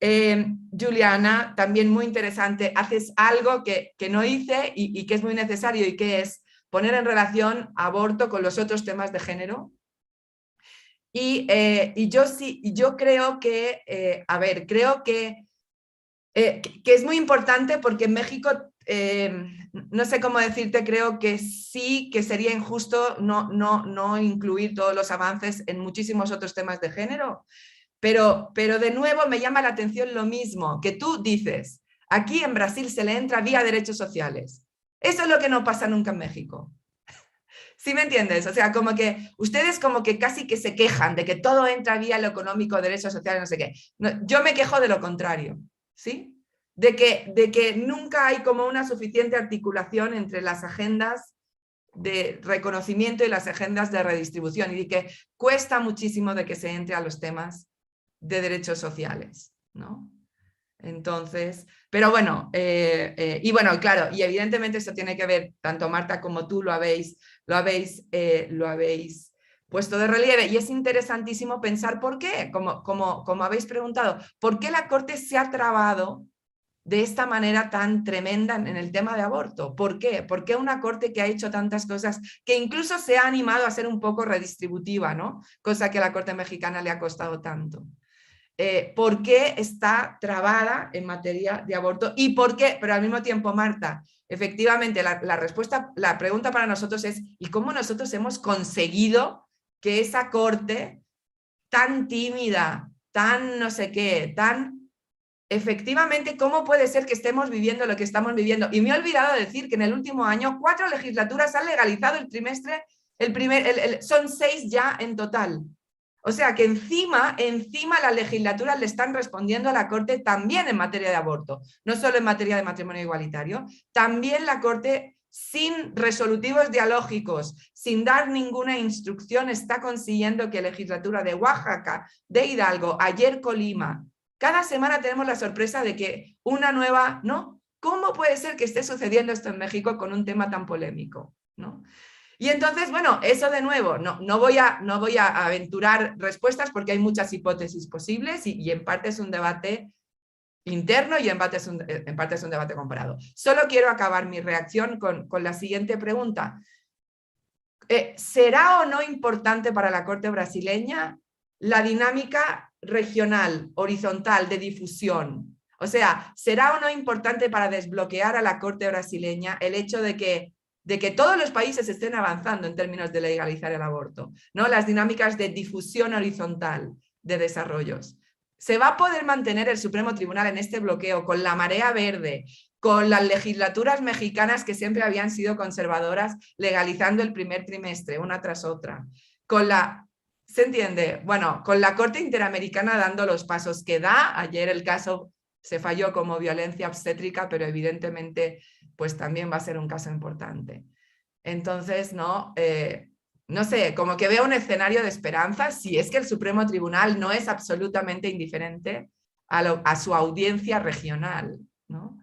Juliana, también muy interesante, haces algo que no hice y que es muy necesario y que es poner en relación aborto con los otros temas de género. Y yo creo que, creo que es muy importante porque en México, no sé cómo decirte, creo que sí que sería injusto no incluir todos los avances en muchísimos otros temas de género, pero de nuevo me llama la atención lo mismo, que tú dices, aquí en Brasil se le entra vía derechos sociales. Eso es lo que no pasa nunca en México. ¿Sí me entiendes? O sea, como que ustedes como que casi que se quejan de que todo entra vía lo económico, derechos sociales, no sé qué. No, yo me quejo de lo contrario, ¿sí? De que nunca hay como una suficiente articulación entre las agendas de reconocimiento y las agendas de redistribución y de que cuesta muchísimo de que se entre a los temas de derechos sociales, ¿no? Entonces, pero bueno, y bueno, claro, y evidentemente esto tiene que ver, tanto Marta como tú lo habéis puesto de relieve, y es interesantísimo pensar por qué, como habéis preguntado, por qué la Corte se ha trabado de esta manera tan tremenda en el tema de aborto. ¿Por qué? ¿Por qué una Corte que ha hecho tantas cosas, que incluso se ha animado a ser un poco redistributiva, ¿no? Cosa que a la Corte mexicana le ha costado tanto? ¿Por qué está trabada en materia de aborto? ¿Y por qué? Pero al mismo tiempo, Marta, efectivamente, la pregunta para nosotros es, ¿y cómo nosotros hemos conseguido que esa Corte tan tímida, tan no sé qué, tan... Efectivamente, ¿cómo puede ser que estemos viviendo lo que estamos viviendo? Y me he olvidado de decir que en el último año 4 legislaturas han legalizado el trimestre, son 6 ya en total. O sea que encima las legislaturas le están respondiendo a la Corte también en materia de aborto, no solo en materia de matrimonio igualitario, también la Corte sin resolutivos dialógicos, sin dar ninguna instrucción, está consiguiendo que legislatura de Oaxaca, de Hidalgo, ayer Colima, cada semana tenemos la sorpresa de que una nueva, ¿no? ¿Cómo puede ser que esté sucediendo esto en México con un tema tan polémico, ¿no? Y entonces, bueno, eso de nuevo, no voy a aventurar respuestas porque hay muchas hipótesis posibles y en parte es un debate interno y en parte es un debate comparado. Solo quiero acabar mi reacción con la siguiente pregunta. ¿Será o no importante para la Corte brasileña la dinámica regional, horizontal, de difusión? O sea, ¿será o no importante para desbloquear a la Corte brasileña el hecho de que todos los países estén avanzando en términos de legalizar el aborto, ¿no? Las dinámicas de difusión horizontal de desarrollos. ¿Se va a poder mantener el Supremo Tribunal en este bloqueo con la marea verde, con las legislaturas mexicanas que siempre habían sido conservadoras, legalizando el primer trimestre, una tras otra? ¿Se entiende? Bueno, con la Corte Interamericana dando los pasos que da, ayer el caso se falló como violencia obstétrica, pero evidentemente pues también va a ser un caso importante. Entonces, no sé, como que veo un escenario de esperanza si es que el Supremo Tribunal no es absolutamente indiferente a su audiencia regional, ¿no?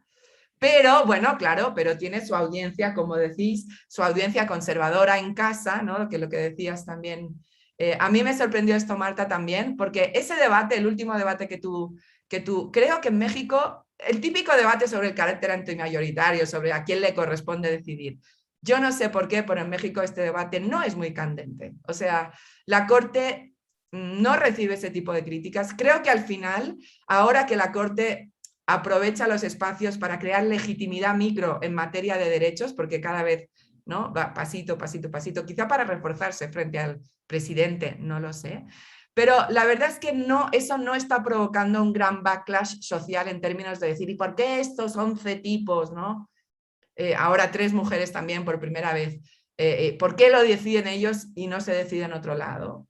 Pero, bueno, claro, pero tiene su audiencia, como decís, su audiencia conservadora en casa, ¿no? Que lo que decías también. A mí me sorprendió esto, Marta, también, porque ese debate, el último debate que tú, creo que en México, el típico debate sobre el carácter antimayoritario, sobre a quién le corresponde decidir. Yo no sé por qué, pero en México este debate no es muy candente. O sea, la Corte no recibe ese tipo de críticas. Creo que al final, ahora que la Corte aprovecha los espacios para crear legitimidad micro en materia de derechos, porque cada vez, ¿no?, va pasito, pasito, pasito, quizá para reforzarse frente al presidente, no lo sé. Pero la verdad es que eso no está provocando un gran backlash social en términos de decir, ¿y por qué estos 11 tipos, ¿no? Ahora 3 mujeres también por primera vez. ¿Por qué lo deciden ellos y no se decide en otro lado?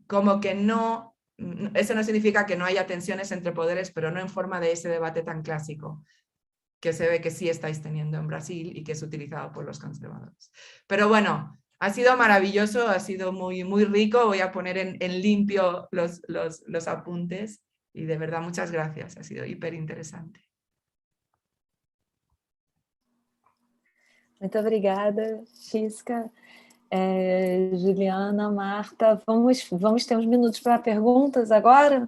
Como que no... Eso no significa que no haya tensiones entre poderes, pero no en forma de ese debate tan clásico que se ve que sí estáis teniendo en Brasil y que es utilizado por los conservadores. Pero bueno, ha sido maravilloso, ha sido muy, muy rico. Voy a poner en limpio los apuntes y de verdad muchas gracias, ha sido hiper interesante. Muito obrigada, Xisca. Juliana, Marta, vamos ter uns minutos para perguntas agora?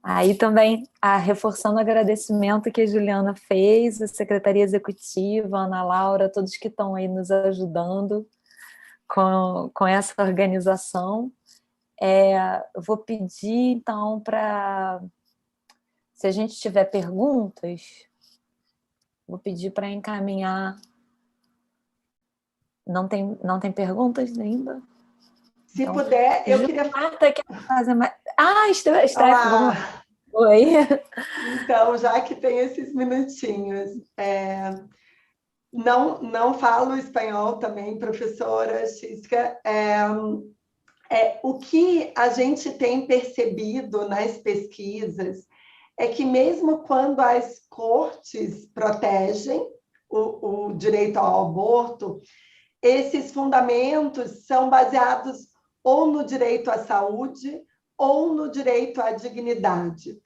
Aí também, reforçando o agradecimento que a Juliana fez, a Secretaria Executiva, a Ana Laura, todos que estão aí nos ajudando com essa organização. Eu vou pedir, então, se a gente tiver perguntas, vou pedir para encaminhar. Não tem perguntas ainda? Se então, puder, eu queria... Marta quer fazer mais... Steph, vamos lá. Oi. Então, já que tem esses minutinhos, não falo espanhol também, professora Xisca. O que a gente tem percebido nas pesquisas é que mesmo quando as cortes protegem o direito ao aborto, esses fundamentos são baseados ou no direito à saúde ou no direito à dignidade.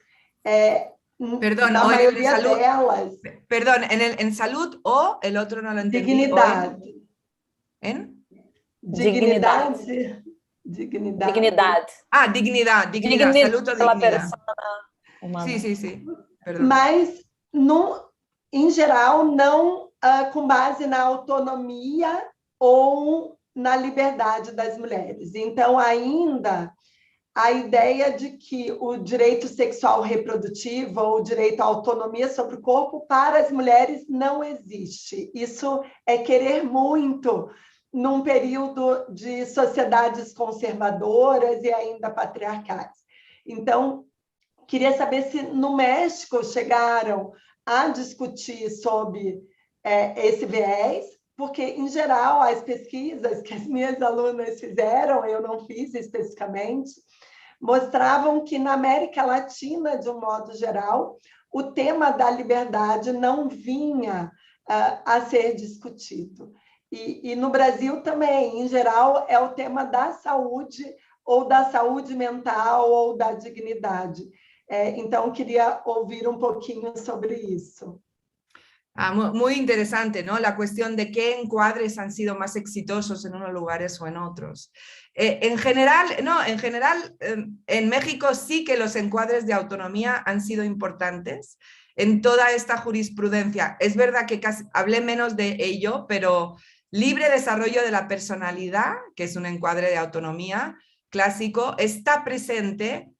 Perdón, na maioria salud, delas... Perdón, en salud o el otro no lo entendí. Dignidade. ¿En? Dignidade. Dignidade. Dignidad, salud o dignidad. Sí. Perdón. Mas, em geral, não com base na autonomia ou na liberdade das mulheres. Então, ainda a ideia de que o direito sexual reprodutivo ou o direito à autonomia sobre o corpo para as mulheres não existe. Isso é querer muito num período de sociedades conservadoras e ainda patriarcais. Então, queria saber se no México chegaram a discutir sobre esse viés, porque, em geral, as pesquisas que as minhas alunas fizeram, eu não fiz especificamente, mostravam que na América Latina, de um modo geral, o tema da liberdade não vinha a ser discutido. E no Brasil também, em geral, é o tema da saúde, ou da saúde mental, ou da dignidade. Então, queria ouvir um pouquinho sobre isso. Muy interesante, ¿no? La cuestión de qué encuadres han sido más exitosos en unos lugares o en otros. En general, en México sí que los encuadres de autonomía han sido importantes en toda esta jurisprudencia. Es verdad que hablé menos de ello, pero libre desarrollo de la personalidad, que es un encuadre de autonomía clásico, está presente.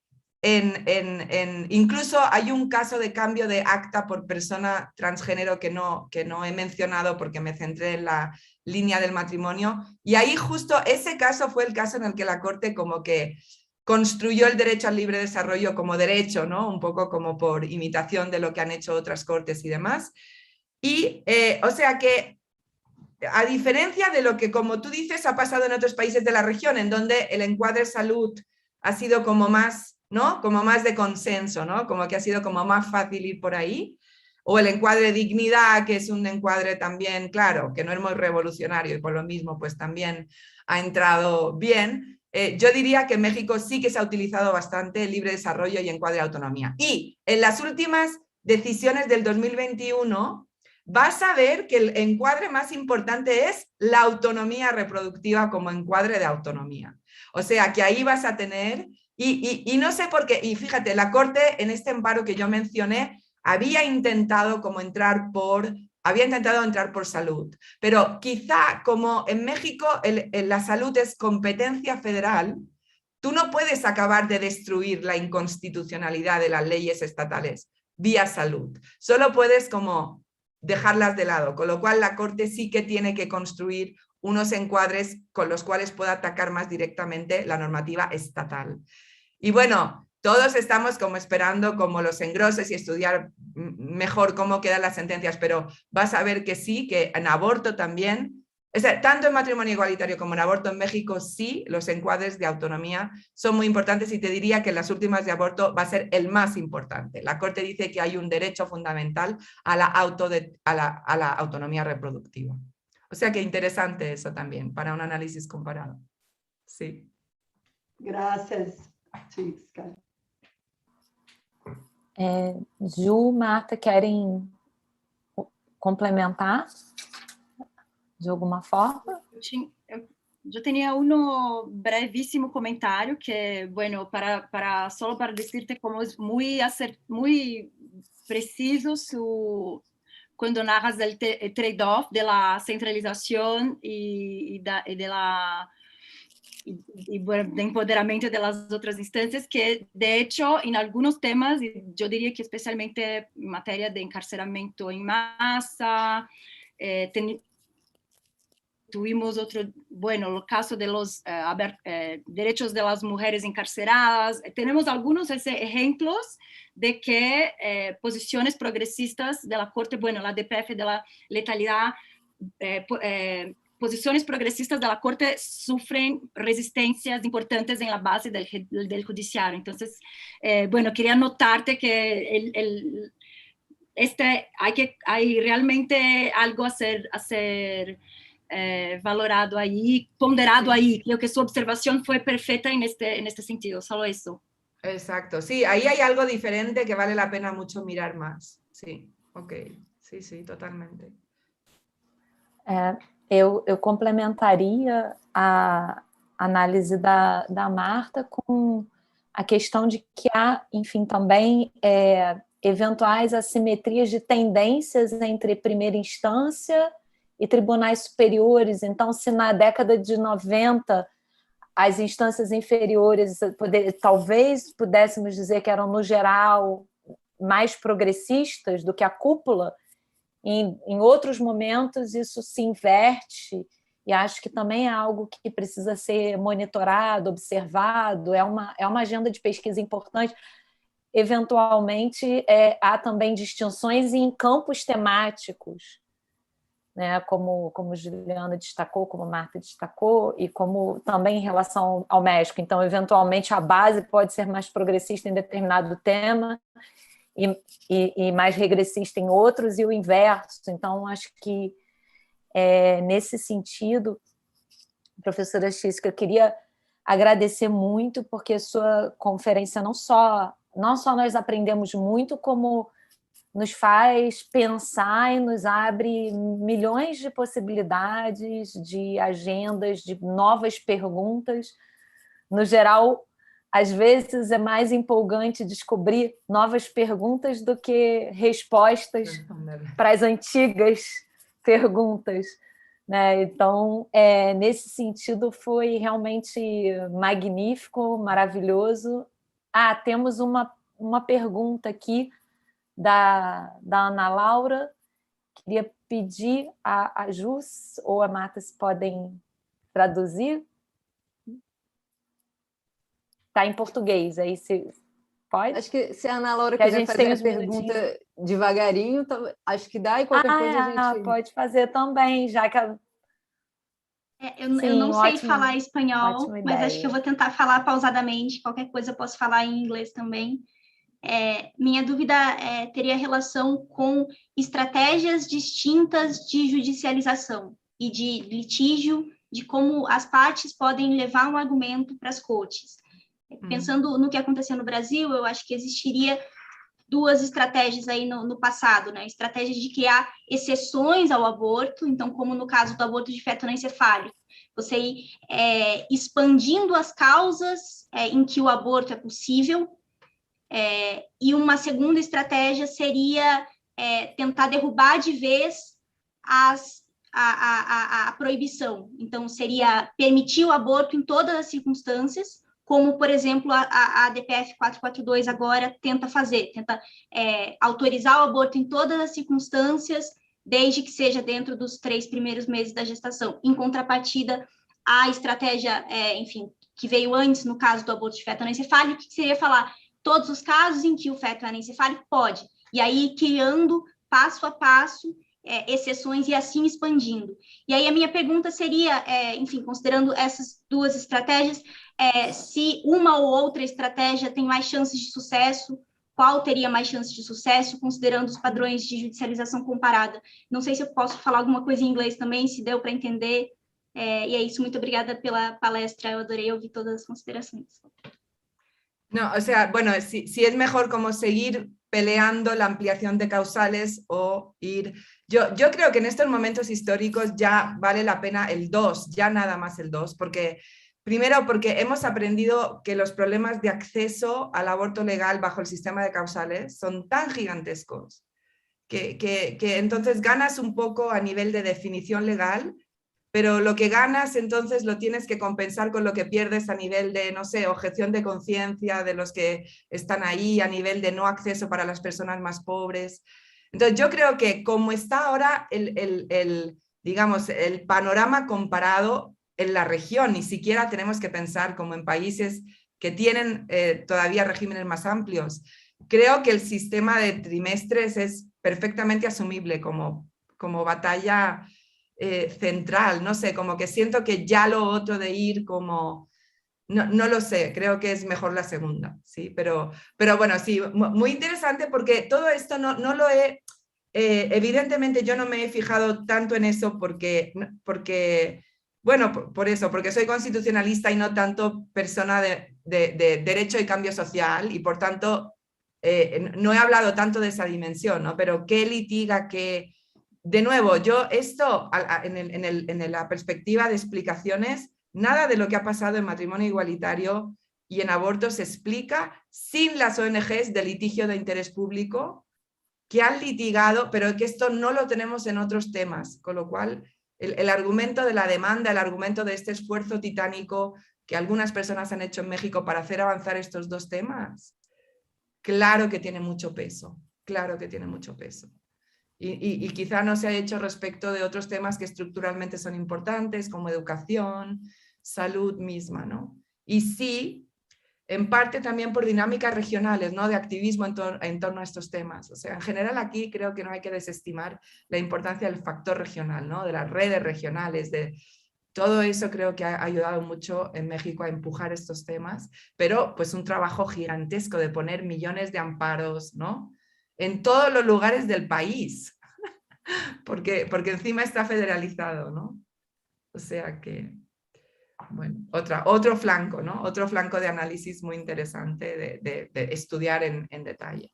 Incluso hay un caso de cambio de acta por persona transgénero que no he mencionado porque me centré en la línea del matrimonio, y ahí justo ese caso fue el caso en el que la Corte como que construyó el derecho al libre desarrollo como derecho, ¿no? Un poco como por imitación de lo que han hecho otras cortes y demás. Y o sea que, a diferencia de lo que, como tú dices, ha pasado en otros países de la región, en donde el encuadre salud ha sido como más ¿no? Como más de consenso, ¿no? Como que ha sido como más fácil ir por ahí. O el encuadre dignidad, que es un encuadre también, claro, que no es muy revolucionario y por lo mismo pues también ha entrado bien. Yo diría que en México sí que se ha utilizado bastante el libre desarrollo y encuadre de autonomía. Y en las últimas decisiones del 2021 vas a ver que el encuadre más importante es la autonomía reproductiva como encuadre de autonomía. O sea que ahí vas a tener, y no sé por qué, y fíjate, la Corte en este amparo que yo mencioné había intentado entrar por salud, pero quizá como en México la salud es competencia federal, tú no puedes acabar de destruir la inconstitucionalidad de las leyes estatales vía salud, solo puedes como dejarlas de lado, con lo cual la Corte sí que tiene que construir unos encuadres con los cuales pueda atacar más directamente la normativa estatal. Y bueno, todos estamos como esperando como los engroses y estudiar mejor cómo quedan las sentencias, pero vas a ver que sí, que en aborto también, o sea, tanto en matrimonio igualitario como en aborto en México, sí, los encuadres de autonomía son muy importantes y te diría que en las últimas de aborto va a ser el más importante. La Corte dice que hay un derecho fundamental a la autonomía reproductiva. O sea que interesante eso también para un análisis comparado. Sí. Gracias, Tisca. Ju, Marta, querem complementar de alguma forma? Yo tenía uno brevísimo comentario que, bueno, solo para decirte cómo es muy preciso cuando narras del trade-off de la centralización y bueno, de empoderamiento de las otras instancias, que de hecho en algunos temas, yo diría que especialmente en materia de encarcelamiento en masa, tuvimos bueno, el caso de los derechos de las mujeres encarceladas. Tenemos algunos ejemplos de que posiciones progresistas de la Corte, bueno, la DPF de la letalidad, posiciones progresistas de la Corte sufren resistencias importantes en la base del judiciario. Entonces, bueno, quería notarte que hay realmente algo a ser valorado ahí, ponderado ahí. Creo que su observación fue perfecta en este sentido, solo eso. Exacto, sí, ahí hay algo diferente que vale la pena mucho mirar más. Sí, ok, sí, totalmente. Eu complementaria a análise da Marta com a questão de que há, enfim, também eventuais assimetrias de tendências entre primeira instância e tribunais superiores. Então, se na década de 90 as instâncias inferiores talvez pudéssemos dizer que eram, no geral, mais progressistas do que a cúpula, em outros momentos isso se inverte, e acho que também é algo que precisa ser monitorado, observado, é uma agenda de pesquisa importante. Eventualmente, há também distinções em campos temáticos, né, como Juliana destacou, como Marta destacou, e como também em relação ao México. Então, eventualmente, a base pode ser mais progressista em determinado tema e mais regressista em outros, e o inverso. Então, acho que, nesse sentido, professora Tisca, eu queria agradecer muito, porque sua conferência não só nós aprendemos muito, como nos faz pensar e nos abre milhões de possibilidades, de agendas, de novas perguntas. No geral, às vezes é mais empolgante descobrir novas perguntas do que respostas para as antigas perguntas, né? Então, nesse sentido, foi realmente magnífico, maravilhoso. Temos uma pergunta aqui da Ana Laura. Queria pedir a Jus ou a Marta se podem traduzir. Está em português, aí se pode? Acho que se a Ana Laura quiser fazer a pergunta devagarinho, acho que dá, e qualquer coisa a gente... Pode fazer também, já que... Eu não sei falar ótima espanhol, mas acho que eu ideia. vou tentar falar pausadamente. Qualquer coisa eu posso falar em inglês também. Minha dúvida teria relação com estratégias distintas de judicialização e de litígio, de como as partes podem levar um argumento para as cortes. Pensando no que aconteceu no Brasil, eu acho que existiria duas estratégias aí no passado, né? Estratégias de criar exceções ao aborto, então, como no caso do aborto de feto anencefálico, você ir expandindo as causas em que o aborto é possível, e uma segunda estratégia seria tentar derrubar de vez a proibição. Então, seria permitir o aborto em todas as circunstâncias, como, por exemplo, a DPF 442 agora tenta fazer, tenta autorizar o aborto em todas as circunstâncias, desde que seja dentro dos 3 primeiros meses da gestação. Em contrapartida, a estratégia, enfim, que veio antes, no caso do aborto de feto anencefálico, que seria falar todos os casos em que o feto anencefálico pode, e aí criando passo a passo exceções e assim expandindo. E aí a minha pergunta seria, enfim, considerando essas duas estratégias, se uma ou outra estratégia tem mais chances de sucesso, qual teria mais chances de sucesso, considerando os padrões de judicialização comparada. Não sei se eu posso falar alguma coisa em inglês também, se deu para entender. E é isso, muito obrigada pela palestra, eu adorei ouvir todas as considerações. No, o sea, bueno, si es mejor como seguir peleando la ampliación de causales o ir... Yo creo que en estos momentos históricos ya vale la pena el 2, ya nada más el 2, porque primero porque hemos aprendido que los problemas de acceso al aborto legal bajo el sistema de causales son tan gigantescos que entonces ganas un poco a nivel de definición legal, pero lo que ganas entonces lo tienes que compensar con lo que pierdes a nivel de, no sé, objeción de conciencia de los que están ahí, a nivel de no acceso para las personas más pobres. Entonces yo creo que como está ahora digamos, el panorama comparado en la región, ni siquiera tenemos que pensar como en países que tienen todavía regímenes más amplios, creo que el sistema de trimestres es perfectamente asumible como batalla central, no sé, como que siento que ya lo otro de ir como, no lo sé, creo que es mejor la segunda, ¿sí? Pero bueno, sí, muy interesante porque todo esto no lo he, evidentemente yo no me he fijado tanto en eso porque bueno, por eso, porque soy constitucionalista y no tanto persona de derecho y cambio social y por tanto no he hablado tanto de esa dimensión, ¿no? Pero qué litiga, qué... De nuevo, yo esto, en la perspectiva de explicaciones, nada de lo que ha pasado en matrimonio igualitario y en aborto se explica sin las ONGs de litigio de interés público que han litigado, pero que esto no lo tenemos en otros temas, con lo cual el argumento de la demanda, el argumento de este esfuerzo titánico que algunas personas han hecho en México para hacer avanzar estos dos temas, claro que tiene mucho peso, claro que tiene mucho peso. Y quizá no se ha hecho respecto de otros temas que estructuralmente son importantes, como educación, salud misma, ¿no? Y sí, en parte también por dinámicas regionales, ¿no? De activismo en torno a estos temas. O sea, en general aquí creo que no hay que desestimar la importancia del factor regional, ¿no? De las redes regionales, de todo eso creo que ha ayudado mucho en México a empujar estos temas, pero pues un trabajo gigantesco de poner millones de amparos, ¿no? En todos los lugares del país, porque encima está federalizado, ¿no? O sea que, bueno, otro flanco, ¿no? Otro flanco de análisis muy interesante de estudiar en detalle.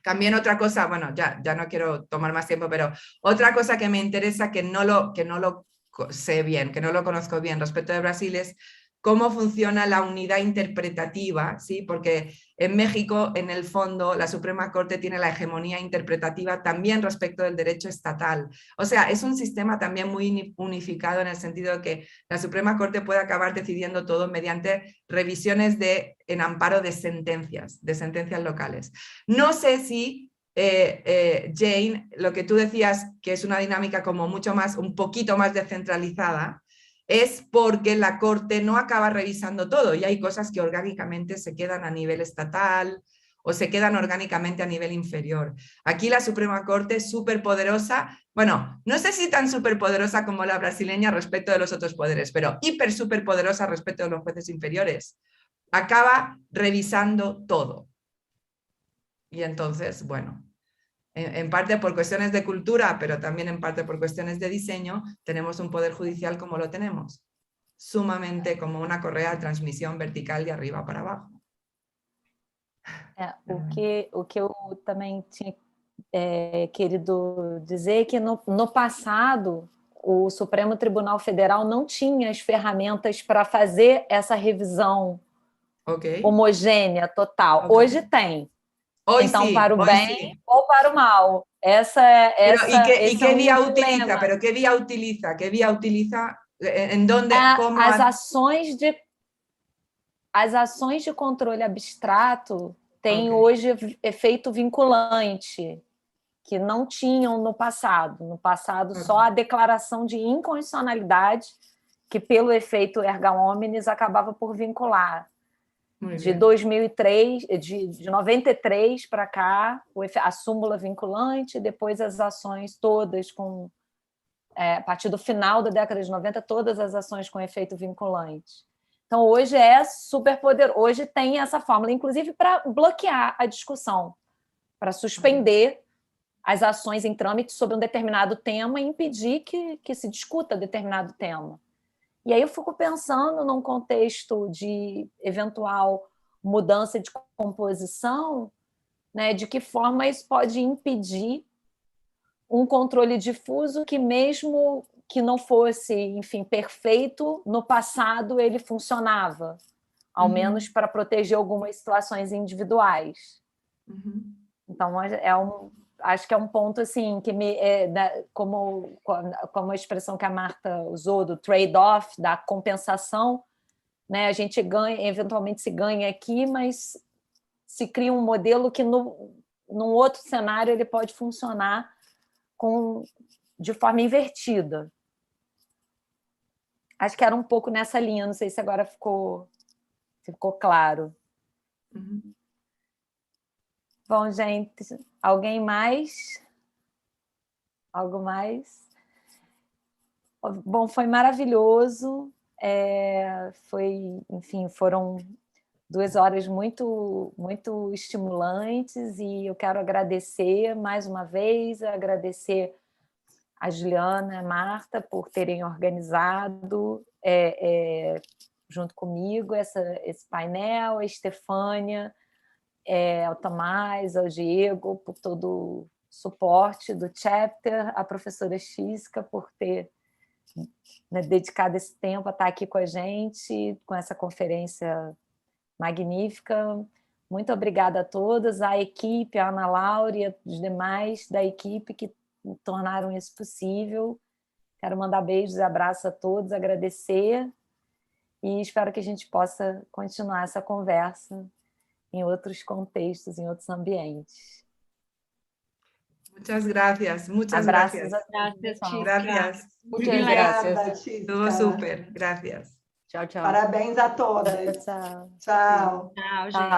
También otra cosa, bueno, ya no quiero tomar más tiempo, pero otra cosa que me interesa que no lo sé bien, que no lo conozco bien respecto de Brasil es cómo funciona la unidad interpretativa, ¿sí? Porque en México, en el fondo, la Suprema Corte tiene la hegemonía interpretativa también respecto del derecho estatal. O sea, es un sistema también muy unificado en el sentido de que la Suprema Corte puede acabar decidiendo todo mediante revisiones en amparo de sentencias locales. No sé si, Jane, lo que tú decías, que es una dinámica como un poquito más descentralizada, es porque la Corte no acaba revisando todo y hay cosas que orgánicamente se quedan a nivel estatal o se quedan orgánicamente a nivel inferior. Aquí la Suprema Corte es súper poderosa, bueno, no sé si tan súper poderosa como la brasileña respecto de los otros poderes, pero hiper súper poderosa respecto de los jueces inferiores. Acaba revisando todo. Y entonces, bueno, en parte por cuestiones de cultura, pero también en parte por cuestiones de diseño, tenemos un poder judicial como lo tenemos, sumamente como una correa de transmisión vertical de arriba para abajo. O que eu também tinha querido dizer que no passado o Supremo Tribunal Federal não tinha as ferramentas para fazer essa revisão homogênea, total. Hoje tem. Hoy então, sí, para o bem sí. ou para o mal. ¿Y qué vía utiliza? ¿Pero qué vía utiliza? ¿Qué vía utiliza? ¿En dónde? ¿Cómo? As ações de controle abstrato têm Ok. hoje efeito vinculante, que não tinham no passado. No passado, só a declaração de inconstitucionalidade, que pelo efeito erga omnes acabava por vincular. De 2003, de 93 para cá, a súmula vinculante, depois as ações todas com... a partir do final da década de 90, todas as ações com efeito vinculante. Então, hoje é super poderoso. Hoje tem essa fórmula, inclusive para bloquear a discussão, para suspender as ações em trâmite sobre um determinado tema e impedir que se discuta determinado tema. E aí eu fico pensando num contexto de eventual mudança de composição, né, de que forma isso pode impedir um controle difuso que, mesmo que não fosse, enfim, perfeito, no passado ele funcionava, ao menos para proteger algumas situações individuais. Então, acho que é um ponto assim que como a expressão que a Marta usou do trade-off, da compensação, né? A gente ganha, eventualmente se ganha aqui, mas se cria um modelo que num outro cenário ele pode funcionar de forma invertida. Acho que era um pouco nessa linha, não sei se agora ficou claro. Bom, gente, alguém mais? Algo mais? Bom, foi maravilhoso. Enfim, foram 2 horas muito, muito estimulantes e eu quero agradecer mais uma vez, agradecer a Juliana e a Marta por terem organizado junto comigo esse painel, a Estefânia, ao Tomás, ao Diego, por todo o suporte do chapter, a professora Xisca por ter dedicado esse tempo a estar aqui com a gente, com essa conferência magnífica. Muito obrigada a todas, a equipe, a Ana Laura e os demais da equipe que tornaram isso possível. Quero mandar beijos e abraços a todos, agradecer e espero que a gente possa continuar essa conversa em outros contextos, em outros ambientes. Muchas gracias, muchas Abraços gracias. Gracias. Muchas gracias, Xisca. Estuvo súper, gracias. Tchau, tchau. Parabéns a todas. Tchau. Tchau. Tchau, gente.